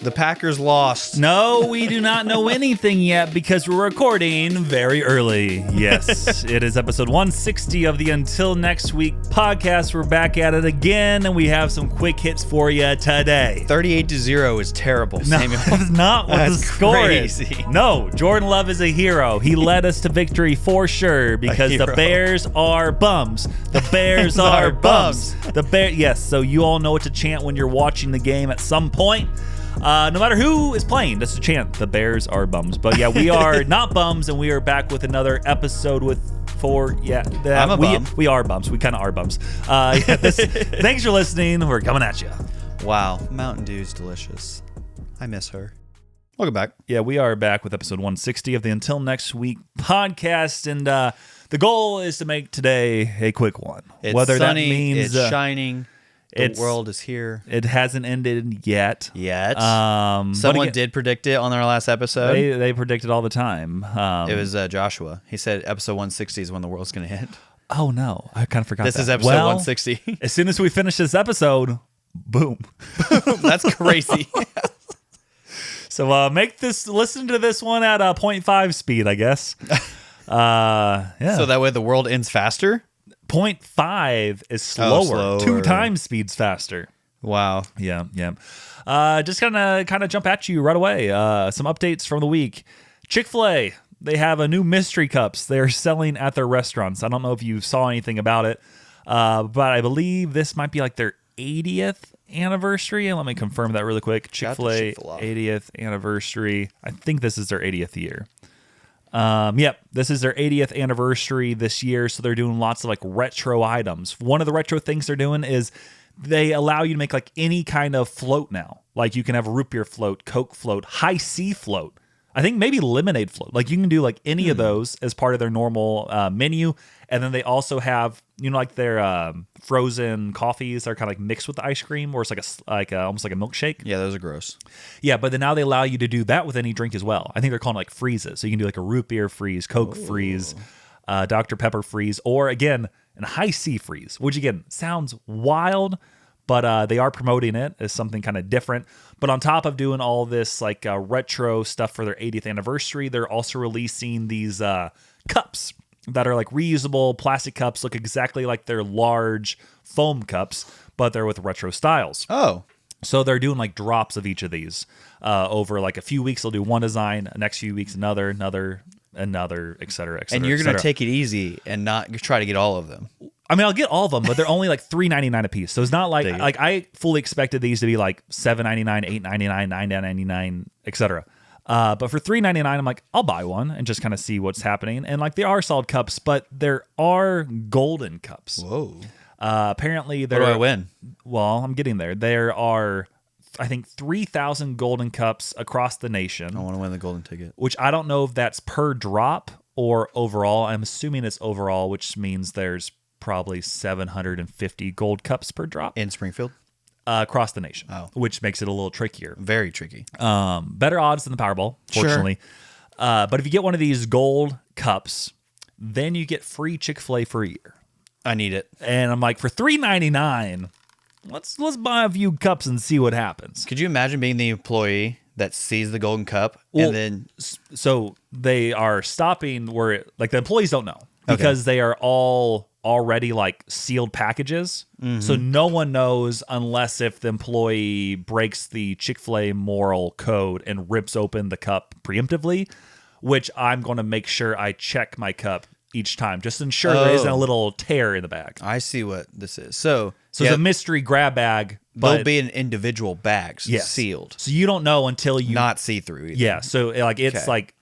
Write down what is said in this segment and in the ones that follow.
The Packers lost. No, we do not know anything yet because we're recording very early. Yes, it is episode 160 of the Until Next Week podcast. We're back at it again, and we have some quick hits for you today. 38-0 is terrible, No, Samuel. that's not what the score crazy. is. No, Jordan Love is a hero. He led us to victory for sure because the Bears are bums. The Bears are bums. Yes, so you all know what to chant when you're watching the game at some point. No matter who is playing, that's a chant. The Bears are bums. But yeah, we are not bums, and we are back with another episode I'm a bum. We are bums. We kind of are bums. Thanks for listening. We're coming at you. Wow, Mountain Dew's delicious. I miss her. Welcome back. Yeah, we are back with episode 160 of the Until Next Week podcast, and the goal is to make today a quick one. It's Whether sunny, that means it's shining. The world is here. It hasn't ended yet. Someone did predict it on our last episode. They predicted all the time. It was Joshua. He said episode 160 is when the world's going to hit. Oh, no. I kind of forgot This that. is episode 160. As soon as we finish this episode, boom. That's crazy. So listen to this one at 0.5 speed, I guess. Yeah. So that way the world ends faster? 0.5 is slower. 2 times speeds faster. Wow. Yeah. Just kind of jump at you right away. Some updates from the week. Chick-fil-A, they have a new mystery cups they're selling at their restaurants. I don't know if you saw anything about it, but I believe this might be like their 80th anniversary. And let me confirm that really quick. Chick-fil-A 80th anniversary. I think this is their 80th year. This is their 80th anniversary this year, so they're doing lots of like retro items. One of the retro things they're doing is they allow you to make like any kind of float now. Like you can have a root beer float, Coke float, high C float. I think maybe lemonade float. Like you can do like any of those as part of their normal menu. And then they also have, like their frozen coffees are kind of like mixed with the ice cream, or it's like almost like a milkshake. Yeah, those are gross. Yeah, but then now they allow you to do that with any drink as well. I think they're calling it like freezes. So you can do like a root beer freeze, Coke freeze, Dr. Pepper freeze, or again, an high C freeze, which again sounds wild, but they are promoting it as something kind of different. But on top of doing all this like retro stuff for their 80th anniversary, they're also releasing these cups that are like reusable plastic cups, look exactly like their large foam cups, but they're with retro styles. Oh. So they're doing like drops of each of these over like a few weeks. They'll do one design, next few weeks another, et cetera. And you're going to take it easy and not try to get all of them. I mean, I'll get all of them, but they're only like $3.99 a piece. So it's not like I fully expected these to be like $7.99, $8.99, $9.99, etc. But for $3.99, I'm like, I'll buy one and just kind of see what's happening. And like, they are solid cups, but there are golden cups. Whoa. Apparently, what do I win? Well, I'm getting there. There are, I think, 3,000 golden cups across the nation. I want to win the golden ticket. Which I don't know if that's per drop or overall. I'm assuming it's overall, which means there's probably 750 gold cups per drop. In Springfield? Across the nation, which makes it a little trickier. Very tricky. Better odds than the Powerball, fortunately. Sure. But if you get one of these gold cups, then you get free Chick-fil-A for a year. I need it. And I'm like, for $3.99, let's buy a few cups and see what happens. Could you imagine being the employee that sees the golden cup and then... So they are stopping where the employees don't know because they are all already like sealed packages. Mm-hmm. So no one knows unless if the employee breaks the Chick-fil-A moral code and rips open the cup preemptively, which I'm going to make sure I check my cup each time just to ensure there isn't a little tear in the bag. I see what this is. So it's a mystery grab bag. But they'll be in individual bags, sealed. So you don't know until you... Not see-through either. Yeah, so like it's like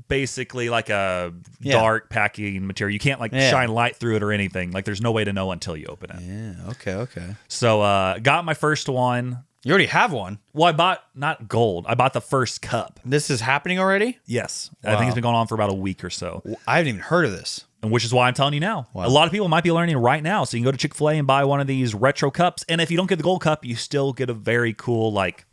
basically like a dark packing material. You can't shine light through it or anything. Like there's no way to know until you open it. Yeah, okay. So got my first one. You already have one? Well, I bought, not gold, I bought the first cup. This is happening already? Yes. Wow. I think it's been going on for about a week or so. I haven't even heard of this. And which is why I'm telling you now. Wow. A lot of people might be learning right now. So you can go to Chick-fil-A and buy one of these retro cups. And if you don't get the gold cup, you still get a very cool like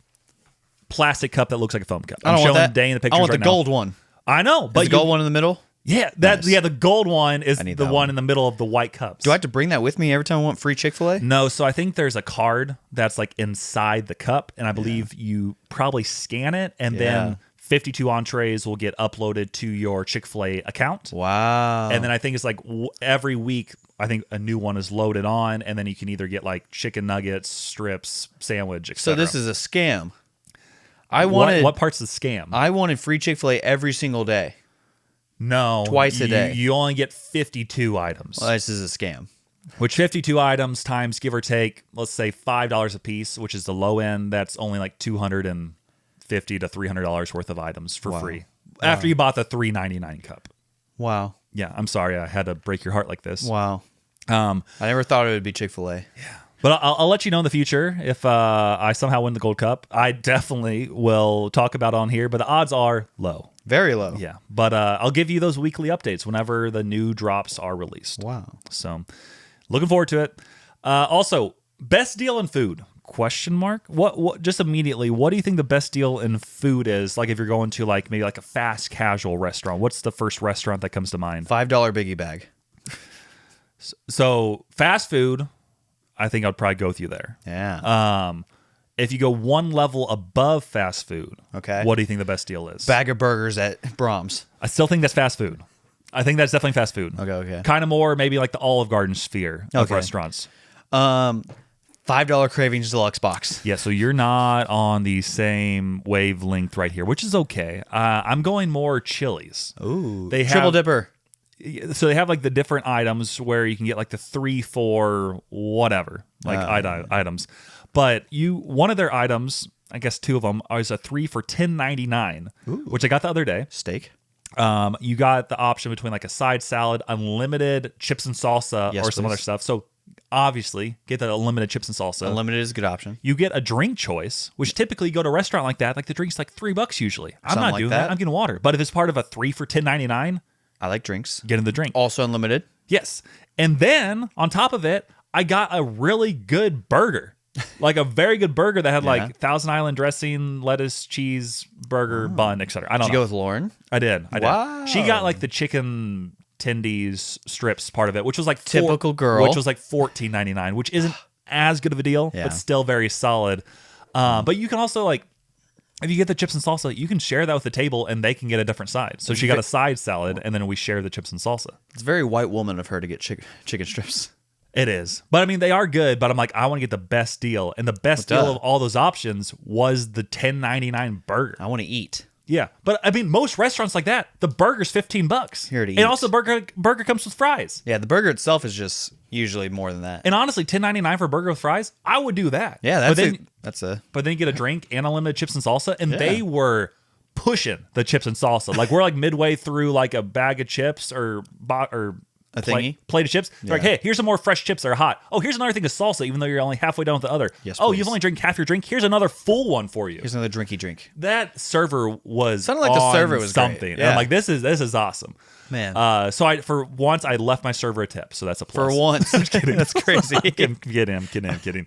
plastic cup that looks like a foam cup. I'm showing Dane the pictures right now. I want the gold one. I know. But the gold one in the middle? Yeah, Nice. the gold one is need the that one one. in the middle of the white cups. Do I have to bring that with me every time I want free Chick-fil-A? No, so I think there's a card that's like inside the cup, and I believe you probably scan it, and then 52 entrees will get uploaded to your Chick-fil-A account. Wow. And then I think it's like every week, I think a new one is loaded on, and then you can either get like chicken nuggets, strips, sandwich, etc. So this is a scam. What part's the scam? I wanted free Chick-fil-A every single day. No. Twice a day. You only get 52 items. Well, this is a scam. Which 52 items times, give or take, let's say $5 a piece, which is the low end. That's only like $250 to $300 worth of items for free. After you bought the $3.99 cup. Wow. Yeah, I'm sorry I had to break your heart like this. Wow. I never thought it would be Chick-fil-A. But I'll let you know in the future if I somehow win the gold cup. I definitely will talk about it on here, but the odds are low. Very low. Yeah, but I'll give you those weekly updates whenever the new drops are released. Wow. So, looking forward to it. Also, best deal in food? Question mark. What? Just immediately, what do you think the best deal in food is? Like if you're going to like maybe like a fast casual restaurant, what's the first restaurant that comes to mind? $5 biggie bag. So fast food, I think I'd probably go with you there. Yeah. If you go one level above fast food, Okay. what do you think the best deal is? Bag of burgers at Brahms. I still think that's fast food. I think that's definitely fast food. Okay. Kind of more maybe like the Olive Garden sphere of Okay. restaurants. $5 Cravings Deluxe box. Yeah, so you're not on the same wavelength right here, which is okay. I'm going more Chili's. Ooh. They have, Triple dipper. So they have like the different items where you can get like the 3, 4, whatever, like items. But one of their items, I guess 2 of them, is a 3 for $10.99, which I got the other day. Steak. You got the option between like a side salad, unlimited chips and salsa, Yes, or some please. other stuff. So obviously, get the unlimited chips and salsa. Unlimited is a good option. You get a drink choice, which typically you go to a restaurant like that, like the drink's like $3 usually. I'm Something not like doing that. that. I'm getting water. But if it's part of a 3 for $10.99, I like drinks. get in the drink. Also unlimited. Yes. And then on top of it, I got a really good burger. Like a very good burger that had like Thousand Island dressing, lettuce, cheese, burger, bun, etc. I don't Did know. you go with Lauren? I did. Wow. She got like the chicken tendies strips part of it, which was like Typical girl. which was like $14.99, which isn't as good of a deal, Yeah. but still very solid. But you can also like, if you get the chips and salsa, you can share that with the table, and they can get a different side. So she got a side salad, and then we share the chips and salsa. It's very white woman of her to get chicken strips. It is. But I mean, they are good, but I'm like, I want to get the best deal. And the best deal of all those options was the $10.99 burger. I want to eat. Yeah. But I mean, most restaurants like that, the burger's $15. Here to eat. And also burger comes with fries. Yeah, the burger itself is just usually more than that. And honestly, $10.99 for a burger with fries, I would do that. Yeah, but then that's you get a drink and unlimited chips and salsa, and they were pushing the chips and salsa. Like we're like midway through like a bag of chips or thingy? plate of chips. They're like, hey, here's some more fresh chips that are hot. Oh, here's another thing of salsa, even though you're only halfway done with the other. Yes, oh, please. you've only drank half your drink. Here's another full one for you. Here's another drinky drink. That server was Sounded like the on server was great. something. And Yeah. I'm like, this is awesome. Man. So for once I left my server a tip, so that's a plus. For once. I'm kidding. That's crazy. I'm kidding.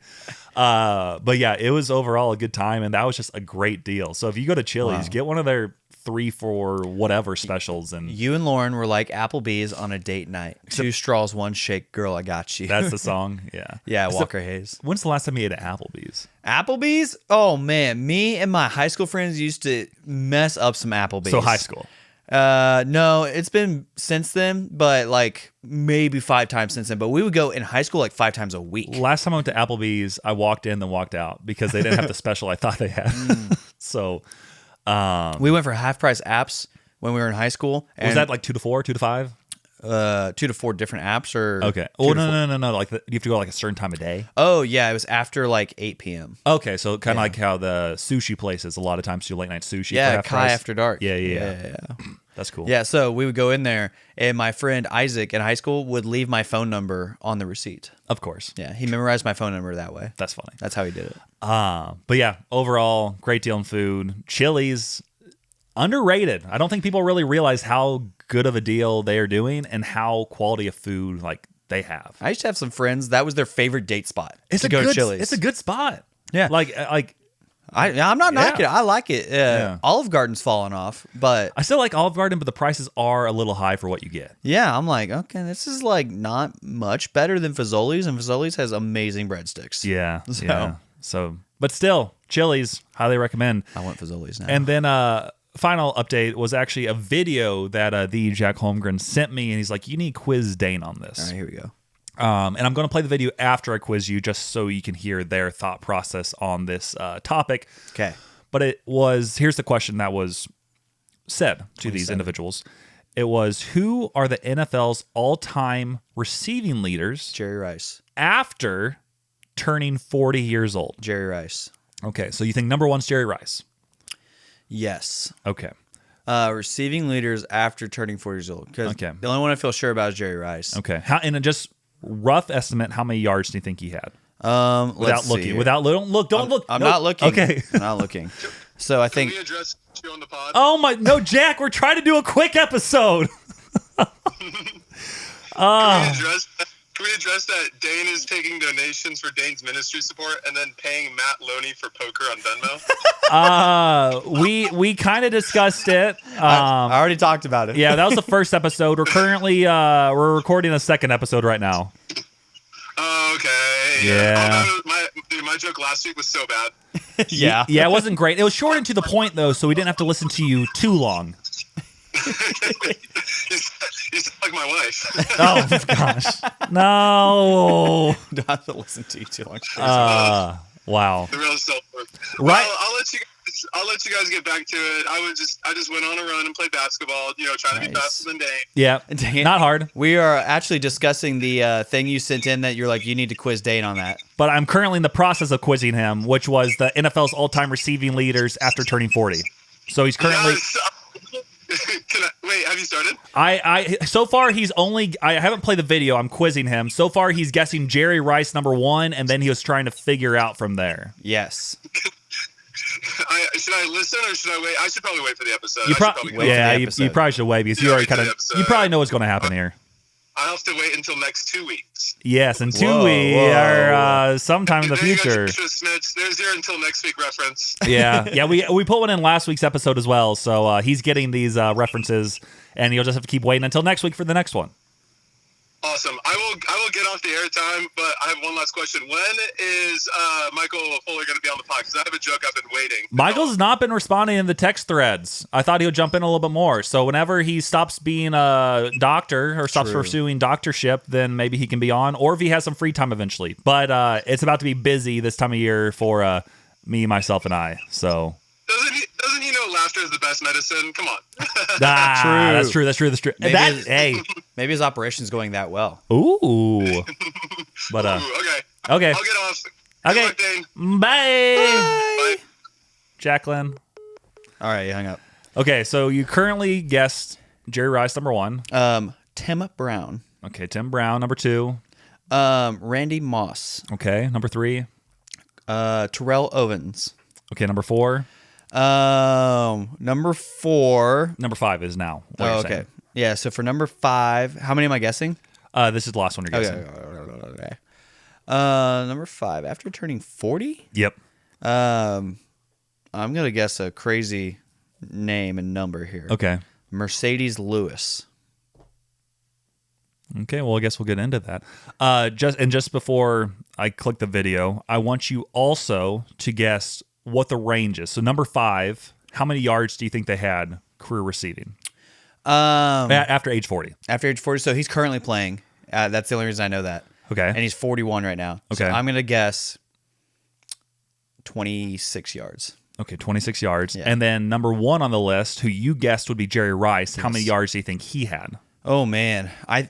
But yeah, it was overall a good time, and that was just a great deal. So if you go to Chili's, get one of their 3 for whatever specials, and You and Lauren were like Applebee's on a date night. 2 straws, 1 shake. Girl, I got you. that's the song. Yeah. Yeah, So, Walker Hayes. when's the last time you ate at Applebee's? Applebee's? Oh, man. Me and my high school friends used to mess up some Applebee's. So high school. No, it's been since then, but like maybe 5 times since then. But we would go in high school like 5 times a week. Last time I went to Applebee's, I walked in then walked out because they didn't have the special I thought they had. So We went for half price apps when we were in high school. And, was that like 2 to 4, 2 to 5? 2 to 4 different apps or Okay. 2 Oh, to 4? no. Like you have to go like a certain time of day. Oh yeah, it was after like 8 p.m. Okay, so kind of like how the sushi places a lot of times do late night sushi. for Yeah, half Kai price. After Dark. Yeah. That's cool. Yeah, so we would go in there, and my friend Isaac in high school would leave my phone number on the receipt. Of course. Yeah, he memorized my phone number that way. That's funny. That's how he did it. But yeah, overall, great deal in food. Chili's, underrated. I don't think people really realize how good of a deal they are doing and how quality of food like they have. I used to have some friends that was their favorite date spot. It's to a go good, to Chili's. It's a good spot. Yeah. Like I'm not knocking it. I like it. Olive Garden's fallen off, but I still like Olive Garden, but the prices are a little high for what you get. yeah, I'm like, okay, this is like not much better than Fazoli's, and Fazoli's has amazing breadsticks. Yeah. So, but still, Chili's, highly recommend. I want Fazoli's now. And then final update was actually a video that the Jack Holmgren sent me, and he's like, you need quiz Dane on this. All right, here we go. And I'm going to play the video after I quiz you, just so you can hear their thought process on this topic. Okay. But here's the question that was said to these individuals. It was, who are the NFL's all-time receiving leaders Jerry Rice. after turning 40 years old? Jerry Rice. Okay, so you think number one's Jerry Rice? Yes. Okay. Receiving leaders after turning 40 years old. Because Okay. the only one I feel sure about is Jerry Rice. Okay. And just rough estimate, how many yards do you think he had? Let's looking. see. Don't look. I'm Nope. not looking. Okay. I'm not looking. So I Can think we address you on the pod? Oh my no, Jack, we're trying to do a quick episode. Can we address that Dane is taking donations for Dane's ministry support and then paying Matt Loney for poker on Venmo? We kind of discussed it. I already talked about it. Yeah, that was the first episode. We're currently we're recording the second episode right now. Okay. Yeah. Oh, my joke last week was so bad. Yeah. Yeah, it wasn't great. It was short and to the point though, so we didn't have to listen to you too long. You sound like my wife. Oh gosh, no. Don't have to listen to you too long. Wow. The real self. Right. Well, I'll let you guys get back to it. I just went on a run and played basketball. Trying to be Nice. faster than Dane. Yeah, Dane- not hard. We are actually discussing the thing you sent in that you're like, you need to quiz Dane on that. But I'm currently in the process of quizzing him, which was the NFL's all-time receiving leaders after turning 40. So he's currently. Yes. Wait, have you started? I so far he's only. I haven't played the video. I'm quizzing him. So far he's guessing Jerry Rice number one, and then he was trying to figure out from there. Yes. Should I listen or should I wait? I should probably wait for the episode. You wait for the you episode. probably should wait because you Yeah, already wait for kind the of. episode. You probably know what's going to happen here. I'll have to wait until next 2 weeks. Yes, in 2 Whoa, weeks whoa. or sometime in the There you go, future. extra snitch. There's your until next week reference. Yeah. We put one in last week's episode as well, so he's getting these references, and you'll just have to keep waiting until next week for the next one. Awesome. I will get off the airtime, but I have one last question. When is Michael Fuller going to be on the pod? Because I have a joke I've been waiting. Michael's not been responding in the text threads. I thought he would jump in a little bit more. So whenever he stops being a doctor or stops True. pursuing doctorship, then maybe he can be on, or if he has some free time eventually. But it's about to be busy this time of year for me, myself, and I. So Doesn't he know laughter is the best medicine? Come on. That's true. Maybe maybe his operation's going that well. Ooh. But Ooh, okay. I'll get off. Good Okay. luck, Dane. Bye. Bye. Jacqueline. All right, you hung up. Okay, so you currently guessed Jerry Rice number one. Tim Brown. Okay, Tim Brown number two. Randy Moss. Okay, number three. Terrell Owens. Okay, number four. Number 4. Number five is now. what Oh, you're okay. saying. Yeah, so for number 5, how many am I guessing? This is the last one you're guessing. Okay. Number 5, after turning 40? Yep. I'm going to guess a crazy name and number here. Okay. Mercedes Lewis. Okay, well, I guess we'll get into that. Just before I click the video, I want you also to guess what the range is. So number 5, how many yards do you think they had career receiving? After age 40. After age 40, so he's currently playing. That's the only reason I know that. Okay. And he's 41 right now. Okay. So I'm going to guess 26 yards. Okay, 26 yards. Yeah. And then number 1 on the list, who you guessed would be Jerry Rice, how many yards do you think he had? Oh, man. I'm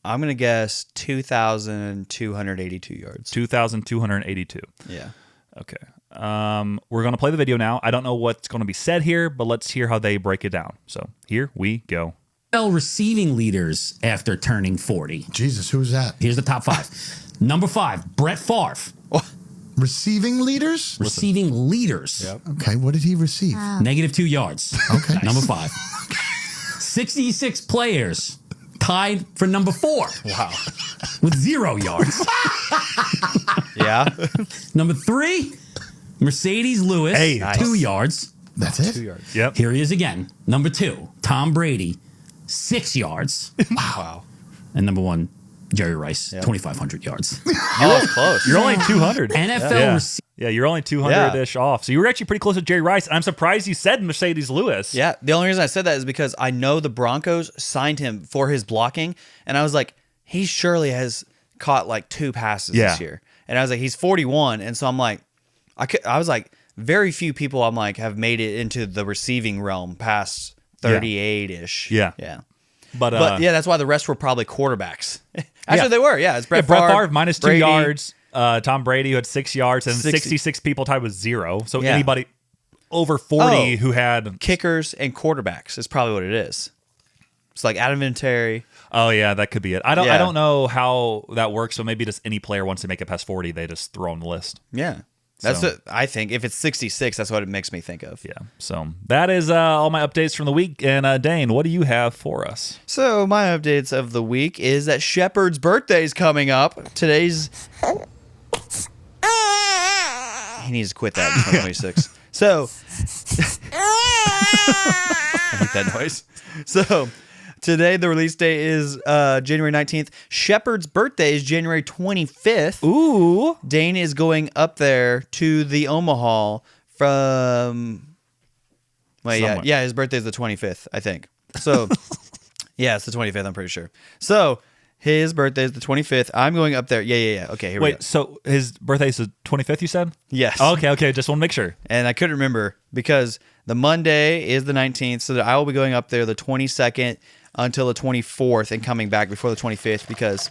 going to guess 2,282 yards. 2,282. Yeah. Okay. We're going to play the video now. I don't know what's going to be said here, but let's hear how they break it down. So here we go. Receiving leaders after turning 40. Jesus, who's that? Here's the top 5. Number 5, Brett Favre. Receiving leaders? Receiving leaders. Yep. Okay, what did he receive? -2 yards. Okay. Number 5. 66 players tied for number 4 Wow. with 0 yards. Yeah. Number 3, Mercedes Lewis, Hey, 2 yards. That's it. 2 yards. Yep. Here he is again. Number 2, Tom Brady, 6 yards. Wow. And number 1, Jerry Rice, 2,500 yards. Oh, close. You're only 200. NFL Yeah. rece- Yeah, you're only 200-ish off. So you were actually pretty close to Jerry Rice. I'm surprised you said Mercedes Lewis. Yeah, the only reason I said that is because I know the Broncos signed him for his blocking, and I was like, he surely has caught like 2 passes Yeah. this year. And I was like, he's 41, and so I'm like, I was like, very few people I'm like have made it into the receiving realm past 38-ish. Yeah. Yeah. But yeah, that's why the rest were probably quarterbacks. Actually, Yeah. they were. Yeah, it's Brett Brett Favre, Favre minus 2 Brady. yards. Tom Brady who had 6 yards, and 60. 66 people tied with 0. So Yeah. anybody over 40 Oh. who had Kickers and quarterbacks is probably what it is. It's like Adam Vinatieri. Oh yeah, that could be it. I don't Yeah. know how that works. So maybe just any player wants to make it past 40, they just throw on the list. Yeah. That's So- what I think. If it's 66, that's what it makes me think of. Yeah. So that is all my updates from the week. And Dane, what do you have for us? So my updates of the week is that Shepard's birthday is coming up. Today's he needs to quit that in 2026. So I hate that noise. So today the release date is January 19th. Shepard's birthday is January 25th. Ooh. Dane is going up there to the Omaha from. Well, Somewhere. yeah, his birthday is the 25th, I think. So, yeah, it's the 25th. I'm pretty sure. So his birthday is the 25th. I'm going up there. Yeah. Okay, here we go. Wait, so his birthday is the 25th, you said? Yes. Okay. Just want to make sure. And I couldn't remember because the Monday is the 19th, so that I will be going up there the 22nd until the 24th and coming back before the 25th because.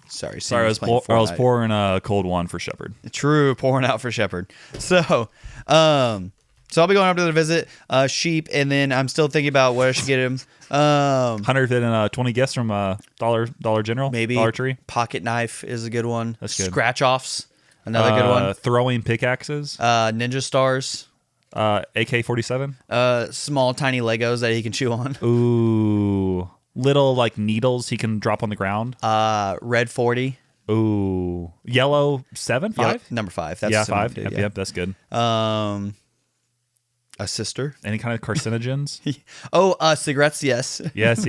Sorry, Sorry, I was Fortnite. pouring a cold one for Shepard. True, pouring out for Shepard. So I'll be going up there to visit sheep, and then I'm still thinking about what I should get him. 120 gifts from Dollar General, Maybe Dollar Tree. pocket knife is a good one. That's good. Scratch offs, another good one. Throwing pickaxes, Ninja stars, AK-47. small tiny Legos that he can chew on. Ooh, little like needles he can drop on the ground. Red 40. Ooh, yellow 7, 5. Yep, number 5. That's Yeah, the same 5. one, Yep, that's good. A sister. Any kind of carcinogens? Oh, cigarettes. Yes. Yes.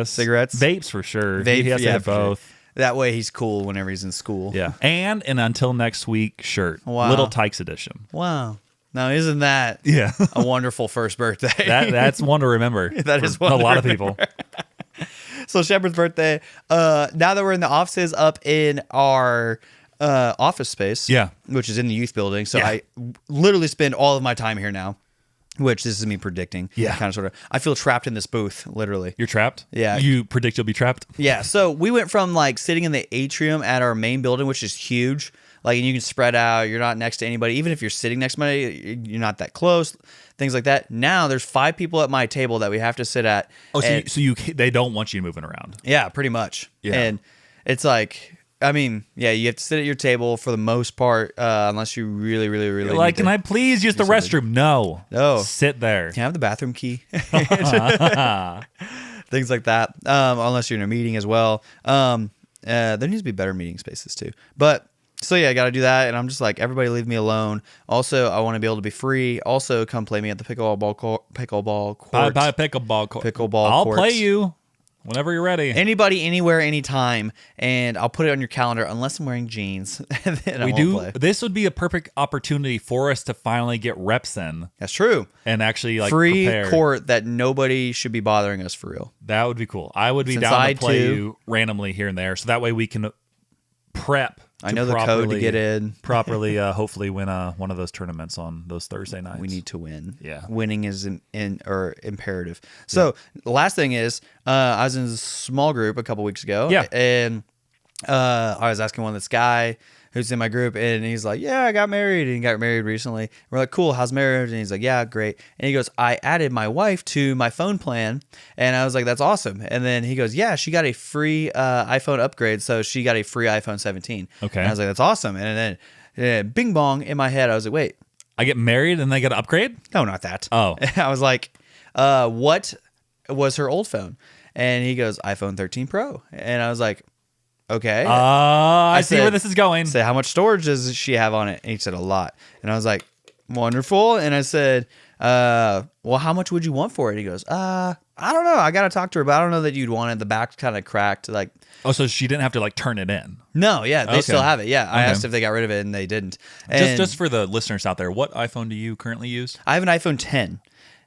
Cigarettes. Vapes for sure. Vape, he has to yeah, have for sure. both. That way he's cool whenever he's in school. Yeah, and an until next week shirt. Wow. Little Tykes edition. Wow. Now isn't that Yeah, a wonderful first birthday? that's one to remember. That is for one a to lot of people. So Shepard's birthday. Now that we're in the offices up in our office space, Yeah. which is in the youth building. So Yeah. I literally spend all of my time here now. Which this is me predicting. Yeah. Kind of sort of. I feel trapped in this booth, literally. You're trapped. Yeah. You predict you'll be trapped. Yeah. So we went from like sitting in the atrium at our main building, which is huge. Like, and you can spread out. You're not next to anybody. Even if you're sitting next to somebody, you're not that close. Things like that. Now there's 5 people at my table that we have to sit at. Oh, and- so they don't want you moving around. Yeah, pretty much. Yeah. And it's like, I mean, yeah, you have to sit at your table for the most part, unless you really, really, really You're like, need can I please use the restroom? No. No. Sit there. Can I have the bathroom key? Things like that. Unless you're in a meeting as well. There needs to be better meeting spaces too. But so yeah, I got to do that, and I'm just like, everybody leave me alone. Also, I want to be able to be free. Also, come play me at the pickleball courts. Bye pickleball court. Pickleball I'll courts. play you whenever you're ready. Anybody, anywhere, anytime, and I'll put it on your calendar unless I'm wearing jeans. And then I we won't do. play. This would be a perfect opportunity for us to finally get reps in That's true. and actually like Free prepare. court that nobody should be bothering us for real. That would be cool. I would be Since down I to play too- you randomly here and there, so that way we can prep. I to know the code to properly- get in. properly. Hopefully, win one of those tournaments on those Thursday nights. We need to win. Yeah. Winning is imperative. So the last thing is, I was in a small group a couple weeks ago. Yeah. And I was asking this guy who's in my group, and he's like, yeah, I got married, and he got married recently. We're like, cool, how's marriage? And he's like, yeah, great. And he goes, I added my wife to my phone plan. And I was like, that's awesome. And then he goes, yeah, she got a free iPhone upgrade, so she got a free iPhone 17. Okay. And I was like, that's awesome. And then bing bong in my head, I was like, wait, I get married and they get an upgrade. no, not that. Oh. I was like, what was her old phone? And he goes, iPhone 13 Pro. And I was like, okay. I see where said- this is going. I said, how much storage does she have on it? And he said, a lot. And I was like, wonderful. And I said, well, how much would you want for it? He goes, I don't know. I got to talk to her, but I don't know that you'd want it. The back's kind of cracked. Like, Oh, so she didn't have to like turn it in. no, yeah, they Okay. still have it. Yeah. I Okay. asked if they got rid of it and they didn't. And Just for the listeners out there, what iPhone do you currently use? I have an iPhone 10.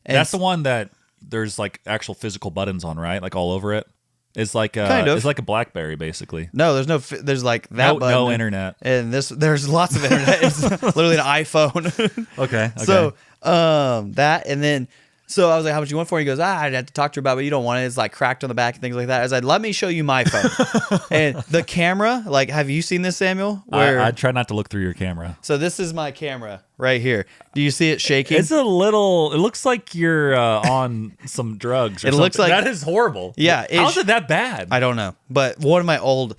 And That's the one that there's like actual physical buttons on, right? Like all over it. It's like Kind of. It's like a BlackBerry, basically. No, there's like that No, button. no internet. And there's lots of internet. It's literally an iPhone. Okay. So that, and then so I was like, how much you want for it? He goes, I'd have to talk to her about it, but you don't want it. It's like cracked on the back and things like that. I was like, let me show you my phone. And the camera, like, have you seen this, Samuel? I try not to look through your camera. So this is my camera right here. Do you see it shaking? It's a little. It looks like you're on some drugs. Or It looks something. like- that is horrible. Yeah, How's it that bad? I don't know. But one of my old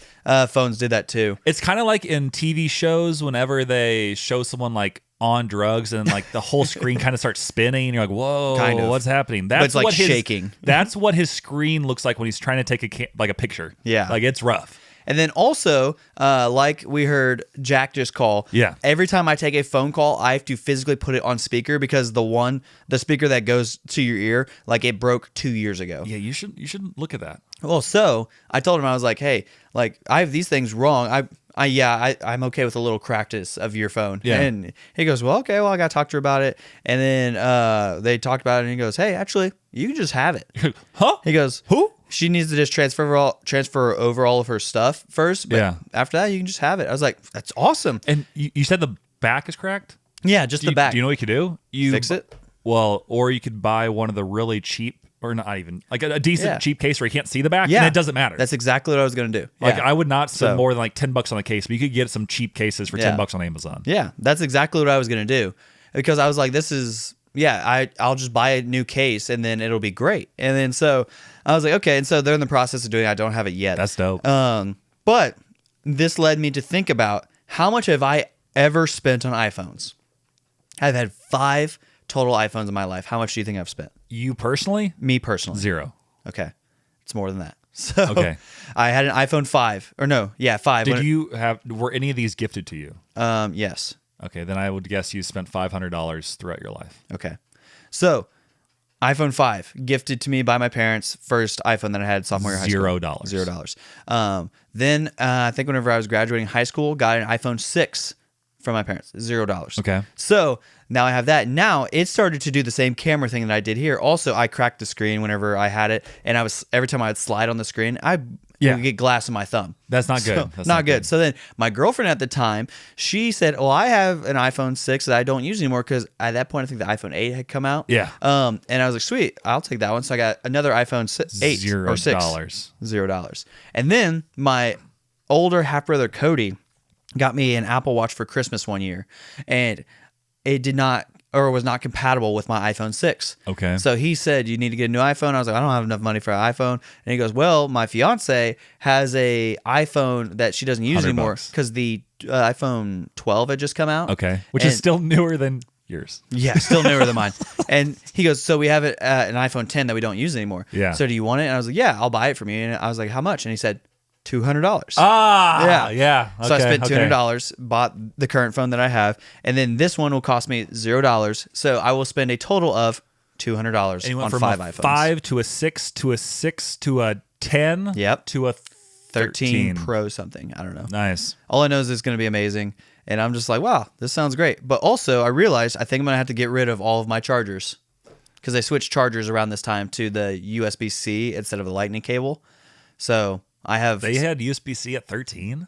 phones did that too. It's kind of like in TV shows whenever they show someone like on drugs and like the whole screen kind of starts spinning and you're like, whoa, Kind of. what's happening? That's it's like what his, shaking. That's what his screen looks like when he's trying to take a picture. Yeah. Like it's rough. And then also, like we heard Jack just call. Yeah. Every time I take a phone call, I have to physically put it on speaker because the speaker that goes to your ear, like it broke 2 years ago. Yeah, you should look at that. Well, so I told him, I was like, hey, like I have these things wrong. I'm okay with a little crackness of your phone. Yeah. And he goes, well, okay, well, I got to talk to her about it. And then they talked about it and he goes, hey, actually, you can just have it. Huh? He goes, Who? She needs to just transfer over all of her stuff first. But Yeah. after that, you can just have it. I was like, that's awesome. And you said the back is cracked? Yeah, just the back. Do you know what you could do? You Fix it? Well, or you could buy one of the really cheap, or not even, like a decent Yeah. cheap case where you can't see the back, Yeah. and it doesn't matter. That's exactly what I was going to do. Like Yeah. I would not spend So- more than like $10 on the case, but you could get some cheap cases for Yeah. $10 on Amazon. Yeah, that's exactly what I was going to do because I was like, this is, I'll just buy a new case and then it'll be great. And then so I was like, okay. And so they're in the process of doing it. I don't have it yet. That's dope. But this led me to think about how much have I ever spent on iPhones? I've had 5 total iPhones in my life. How much do you think I've spent? You personally? Me personally. 0. Okay. It's more than that. So Okay. I had an iPhone 5 or no, yeah, 5. Were any of these gifted to you? Yes. Okay, then I would guess you spent $500 throughout your life. Okay. So, iPhone 5 gifted to me by my parents. First iPhone that I had sophomore year of high school. $0. $0. Then I think whenever I was graduating high school, got an iPhone 6 from my parents. $0. Okay. So now I have that. Now it started to do the same camera thing that I did here. Also, I cracked the screen whenever I had it, and every time I would slide on the screen, would get glass in my thumb. That's not good. So, That's not good. So then my girlfriend at the time, she said, "Oh, I have an iPhone 6 that I don't use anymore because at that point I think the iPhone 8 had come out." Yeah. And I was like, "Sweet, I'll take that one." So I got another iPhone 8 or 6. $0. And then my older half brother Cody got me an Apple Watch for Christmas one year, and it did not or was not compatible with my iPhone 6. Okay. So he said, you need to get a new iPhone. I was like, I don't have enough money for an iPhone. And he goes, well, my fiance has a iPhone that she doesn't use anymore $100. because the iPhone 12 had just come out. Okay. Which is still newer than yours. Yeah, still newer than mine. And he goes, so we have an iPhone 10 that we don't use anymore. Yeah. So do you want it? And I was like, yeah, I'll buy it from you. And I was like, how much? And he said, $200. Yeah. So I spent okay. $200, bought the current phone that I have, and then this one will cost me $0. So I will spend a total of $200 And you went on from 5 a iPhones. 5 to a 6 to a 6 to a 10. Yep. To a 13 Pro something. I don't know. Nice. All I know is it's going to be amazing. And I'm just like, wow, this sounds great. But also, I realized I think I'm going to have to get rid of all of my chargers because I switched chargers around this time to the USB-C instead of the lightning cable. So I have. They had USB-C at 13?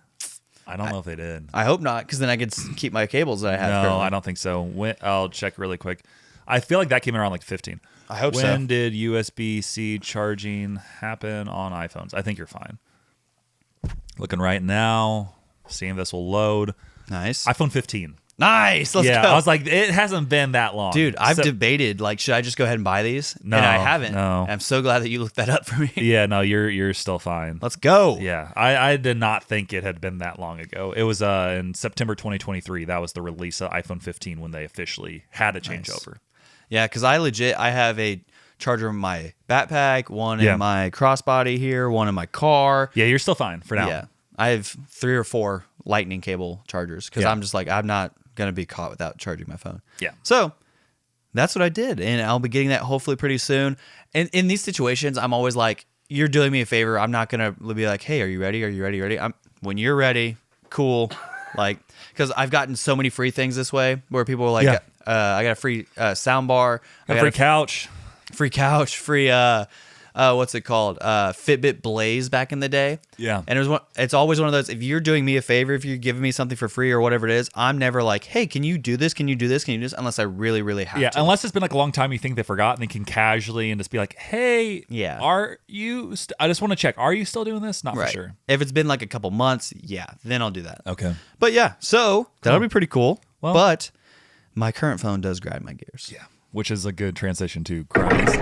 I don't know if they did. I hope not, because then I could keep my cables that I have. No, currently. I don't think so. I'll check really quick. I feel like that came around like 15. I hope so. When did USB-C charging happen on iPhones? I think you're fine. Looking right now, seeing if this will load. Nice. iPhone 15. Nice. Let's Yeah, go. I was like, it hasn't been that long. Dude, I've So- debated, like, should I just go ahead and buy these? No, and I haven't. no. I'm so glad that you looked that up for me. Yeah, no, you're still fine. Let's go. Yeah, I did not think it had been that long ago. It was in September 2023. That was the release of iPhone 15 when they officially had a changeover. Yeah, because I have a charger in my backpack, one Yeah. in my crossbody here, one in my car. Yeah, you're still fine for now. Yeah. I have 3 or 4 lightning cable chargers because Yeah. I'm just like, I'm not going to be caught without charging my phone. Yeah. So that's what I did. And I'll be getting that hopefully pretty soon. And in these situations, I'm always like, you're doing me a favor. I'm not going to be like, hey, are you ready? Are you ready? Ready? When you're ready, cool. Like, because I've gotten so many free things this way where people are like, Yeah. I got a free sound bar. I got Free couch. free couch, free what's it called? Fitbit Blaze back in the day. Yeah. And it's always one of those, if you're doing me a favor, if you're giving me something for free or whatever it is, I'm never like, hey, can you do this? Can you do this? Can you do this? Unless I really, really have Yeah, to. unless it's been like a long time, you think they forgot, and they can casually and just be like, "Hey, Yeah. are you? I just want to check. Are you still doing this? Not Right. for sure." If it's been like a couple months, yeah, then I'll do that. Okay. But yeah, so that'll be pretty cool. Well- But my current phone does grind my gears. Yeah, which is a good transition to grinds.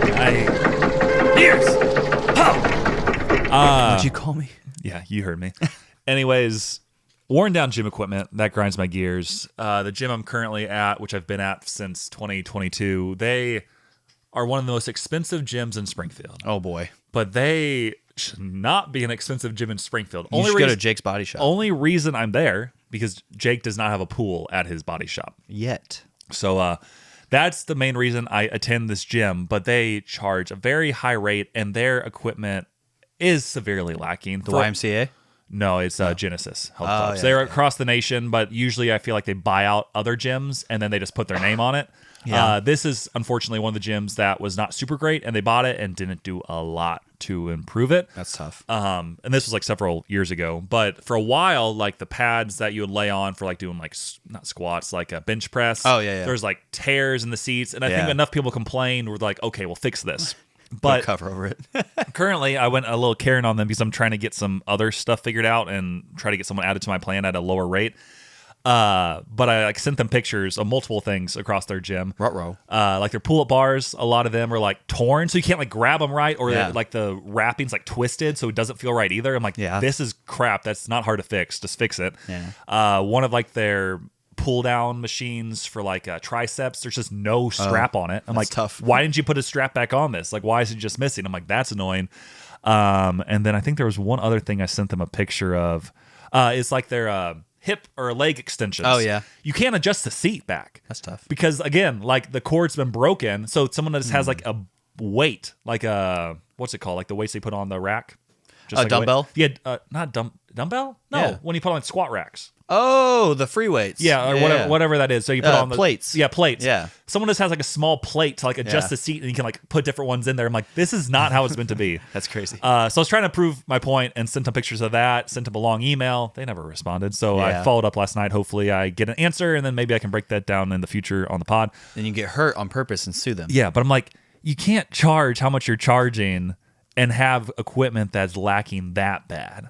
Years. What'd you call me? Yeah, you heard me. Anyways, worn down gym equipment that grinds my gears. The gym I'm currently at, which I've been at since 2022, they are one of the most expensive gyms in Springfield. Oh boy. But they should not be an expensive gym in Springfield. You should go to Jake's Body Shop. Only reason I'm there because Jake does not have a pool at his body shop. Yet. So that's the main reason I attend this gym, but they charge a very high rate and their equipment is severely lacking. The YMCA? No, it's Genesis Health Oh, Clubs. yeah, They're across the nation, but usually I feel like they buy out other gyms and then they just put their name on it. Yeah. This is unfortunately one of the gyms that was not super great, and they bought it and didn't do a lot to improve it. That's tough. And this was like several years ago, but for a while, like the pads that you would lay on for like doing like not squats, like a bench press. Oh, yeah. There's like tears in the seats, and I think Yeah. enough people complained. Were like, okay, we'll fix this. Put a But cover over it. currently, I went a little Karen on them because I'm trying to get some other stuff figured out and try to get someone added to my plan at a lower rate. But I like sent them pictures of multiple things across their gym. Ruh-roh. Like their pull-up bars, a lot of them are like torn, so you can't like grab them right, or Yeah. like the wrapping's like twisted, so it doesn't feel right either. I'm like, Yeah. this is crap. That's not hard to fix. Just fix it. Yeah. One of like their pull-down machines for like triceps, there's just no strap on it. I'm like, tough. why didn't you put a strap back on this? Like, why is it just missing? I'm like, that's annoying. And then I think there was one other thing I sent them a picture of. It's like their hip or leg extensions. Oh, yeah. You can't adjust the seat back. That's tough. Because again, like the cord's been broken, so someone that just has like a weight, like a what's it called, like the weights they put on the rack, A dumbbell? Yeah, not dumbbell. No, Yeah. when you put on squat racks. Oh, the free weights. Yeah, or whatever that is. So you put on the plates. Yeah, plates. Yeah. Someone just has like a small plate to like adjust Yeah. the seat, and you can like put different ones in there. I'm like, this is not how it's meant to be. That's crazy. So I was trying to prove my point and sent them pictures of that, sent them a long email. They never responded. So Yeah. I followed up last night. Hopefully I get an answer, and then maybe I can break that down in the future on the pod. Then you get hurt on purpose and sue them. Yeah, but I'm like, you can't charge how much you're charging and have equipment that's lacking that bad.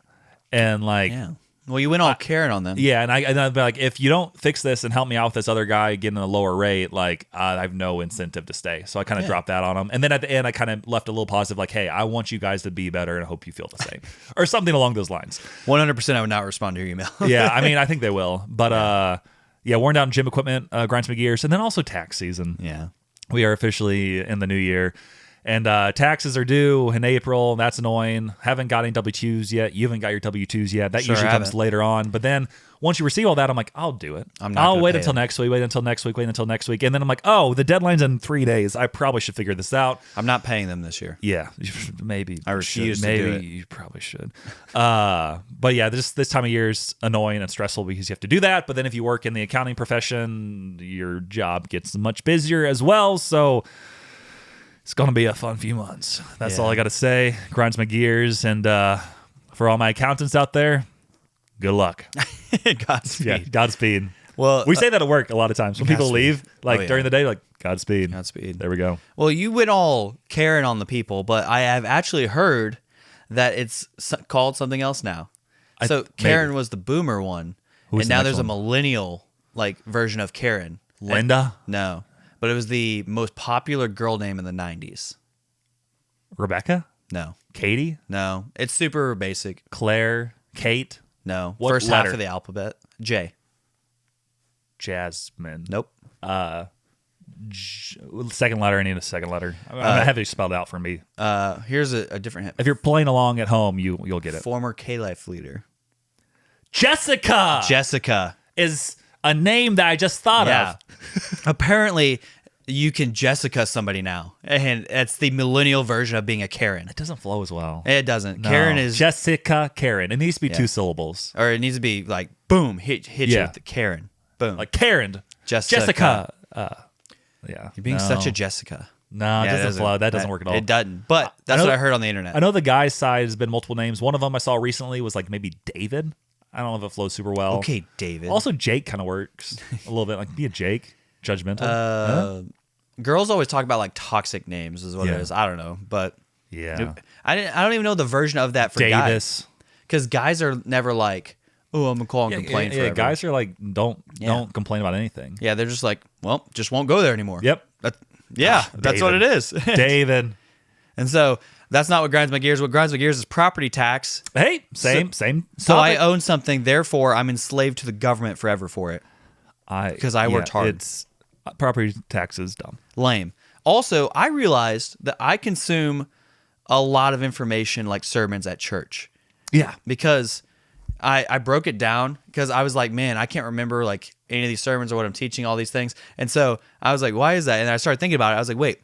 And like, Yeah. Well, you went all Karen on them. yeah, and I'd be like, if you don't fix this and help me out with this other guy getting a lower rate, like I have no incentive to stay. So I kind of dropped that on him. And then at the end, I kind of left a little positive, like, hey, I want you guys to be better, and I hope you feel the same, or something along those lines. 100% I would not respond to your email. Yeah, I mean, I think they will. But yeah, worn down gym equipment grinds my gears, and then also tax season. Yeah. We are officially in the new year. And taxes are due in April. That's annoying. Haven't got any W-2s yet. You haven't got your W-2s yet. That Sure usually comes haven't. later on. But then once you receive all that, I'm like, I'll do it. I'm not I'll gonna wait pay until it. next week. Wait until next week. Wait until next week. And then I'm like, oh, the deadline's in 3 days. I probably should figure this out. I'm not paying them this year. Yeah, maybe. I refuse to maybe do it. you probably should. But yeah, this time of year is annoying and stressful because you have to do that. But then if you work in the accounting profession, your job gets much busier as well. So it's going to be a fun few months. That's all I got to say. Grinds my gears. And for all my accountants out there, good luck. Godspeed. Yeah, Godspeed. Well, We say that at work a lot of times. When people Godspeed. leave, like Oh, yeah. during the day, like, Godspeed. Godspeed. There we go. Well, you went all Karen on the people, but I have actually heard that it's called something else now. So Karen was the boomer one, Who's and the now next there's one? a millennial like version of Karen. Linda? No, but it was the most popular girl name in the 90s. Rebecca? No, Katie? no, it's super basic. Claire? Kate? No, What first half letter? of the alphabet. J. Jasmine. Nope. Second letter. I need a second letter. I'm gonna have it spelled out for me. Here's a different hint. If you're playing along at home, you'll get it. Former K-Life leader. Jessica is a name that I just thought of. Apparently, you can Jessica somebody now, and it's the millennial version of being a Karen. It doesn't flow as well. It doesn't. No. Karen is Jessica Karen. It needs to be 2 syllables. or it needs to be like boom, hit you with the Karen, boom, Like Karen. Jessica. Yeah. You're being such a Jessica. No, it doesn't flow. That doesn't work at all. It doesn't. But that's what I heard on the internet. I know the guy's side has been multiple names. One of them I saw recently was like maybe David. I don't know if it flows super well. Okay, David. Also, Jake kind of works a little bit. Like, be a Jake. Judgmental. Girls always talk about like toxic names is what it is. I don't know, but Yeah. I don't even know the version of that for guys. Davis. Because guys are never like, oh, I'm gonna call and complain forever. Guys are like, don't complain about anything. Yeah, they're just like, well, just won't go there anymore. Yep. That's what it is. David. And so that's not what grinds my gears. What grinds my gears is property tax. Hey, same. So topic. I own something, therefore I'm enslaved to the government forever for it. Because I worked hard. It's property taxes dumb. Lame. Also, I realized that I consume a lot of information like sermons at church. Yeah. Because I broke it down because I was like, man, I can't remember like any of these sermons or what I'm teaching, all these things. And so I was like, why is that? And I started thinking about it. I was like, wait,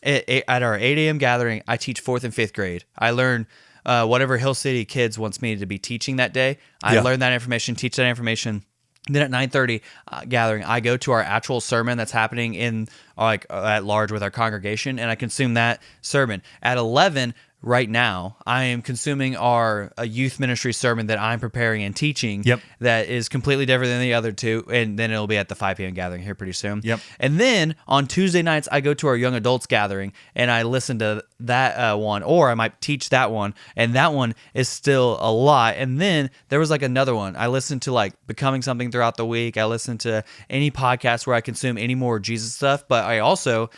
at our 8 a.m. gathering, I teach 4th and 5th grade. I learn whatever Hill City Kids wants me to be teaching that day. I learn that information, teach that information. Then at 9:30 gathering, I go to our actual sermon that's happening in at large with our congregation, and I consume that sermon. At 11, right now, I am consuming our youth ministry sermon that I'm preparing and teaching. Yep. That is completely different than the other two, and then it'll be at the 5 p.m. gathering here pretty soon. Yep. And then on Tuesday nights, I go to our young adults gathering, and I listen to that one, or I might teach that one, and that one is still a lot. And then there was like another one. I listened to like Becoming Something throughout the week. I listen to any podcast where I consume any more Jesus stuff, but I also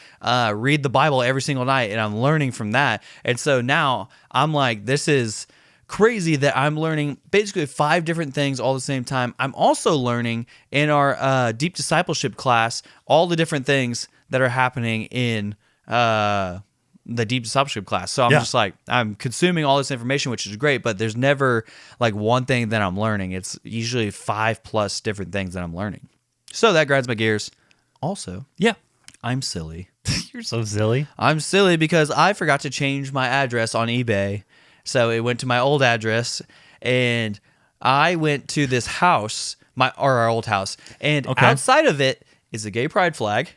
read the Bible every single night, and I'm learning from that. And so now I'm like, this is crazy that I'm learning basically 5 different things all at the same time. I'm also learning in our deep discipleship class all the different things that are happening in the deep discipleship class. So I'm just like, I'm consuming all this information, which is great, but there's never like one thing that I'm learning. It's usually 5+ different things that I'm learning. So that grinds my gears. Also, I'm silly. You're so silly. I'm silly because I forgot to change my address on eBay. So it went to my old address, and I went to this house, our old house, and outside of it is a gay pride flag.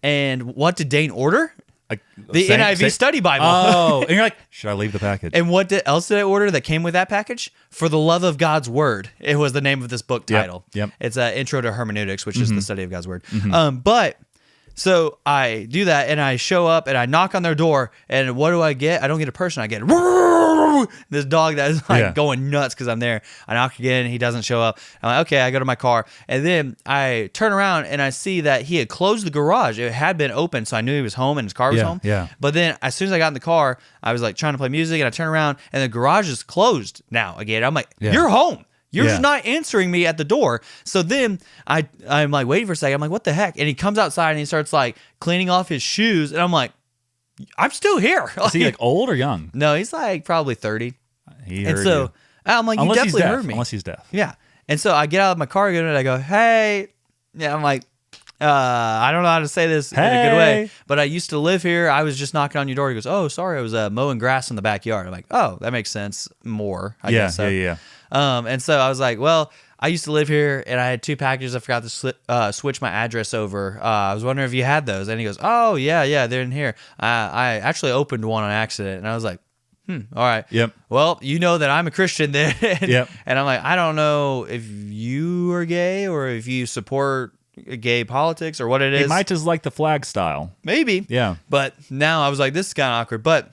And what did Dane order? The NIV study Bible. Oh, and you're like, should I leave the package? And what else did I order that came with that package? For the Love of God's Word. It was the name of this book title. Yep. It's an Intro to Hermeneutics, which is the study of God's Word. But so I do that, and I show up, and I knock on their door, and what do I get? I don't get a person. I get this dog that is like going nuts because I'm there. I knock again, he doesn't show up. I'm like, okay, I go to my car, and then I turn around, and I see that he had closed the garage. It had been open, so I knew he was home, and his car was home. Yeah. But then as soon as I got in the car, I was like trying to play music, and I turn around, and the garage is closed now again. I'm like, you're home. You're just not answering me at the door. So then I'm like waiting for a second. I'm like, what the heck? And he comes outside and he starts like cleaning off his shoes. And I'm like, I'm still here. Is he like old or young? No, he's like probably 30. He and heard so you. I'm like, Unless you he's definitely deaf. heard me. Unless he's deaf. Yeah. And so I get out of my car again and I go, hey. Yeah, I'm like, I don't know how to say this in a good way, but I used to live here. I was just knocking on your door. He goes, oh, sorry, I was mowing grass in the backyard. I'm like, oh, that makes sense more. I guess so. Yeah. And so I was like, well, I used to live here, and I had 2 packages. I forgot to switch my address over. I was wondering if you had those. And he goes, oh, yeah, they're in here. I actually opened one on accident. And I was like, all right. Yep. Well, you know that I'm a Christian then. Yep. And I'm like, I don't know if you are gay or if you support gay politics or what it is. He might just like the flag style. Maybe. Yeah. But now I was like, this is kind of awkward. But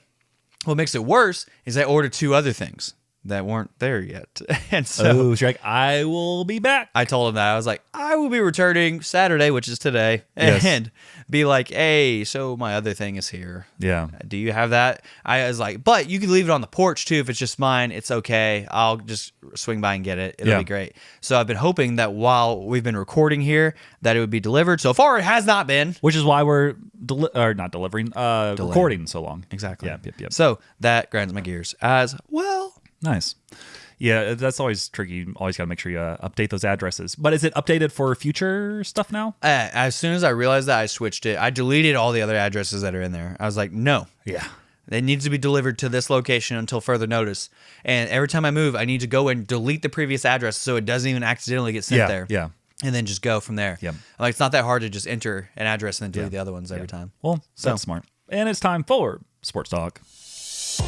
what makes it worse is I ordered 2 other things that weren't there yet. And so you're like, I will be back. I told him that. I was like, I will be returning Saturday, which is today, Yes. and be like, hey, so my other thing is here. Yeah. Do you have that? I was like, but you can leave it on the porch too. If it's just mine, it's okay. I'll just swing by and get it. It'll be great. So I've been hoping that while we've been recording here, that it would be delivered. So far, it has not been. Which is why we're recording so long. Exactly. Yep. So that grinds my gears as well. Nice. Yeah, that's always tricky. You always got to make sure you update those addresses. But is it updated for future stuff now? As soon as I realized that, I switched it. I deleted all the other addresses that are in there. I was like, no. Yeah. It needs to be delivered to this location until further notice. And every time I move, I need to go and delete the previous address so it doesn't even accidentally get sent there. Yeah. And then just go from there. Yep. Like, it's not that hard to just enter an address and then delete the other ones every time. Well, So- that's smart. And it's time for Sports Talk.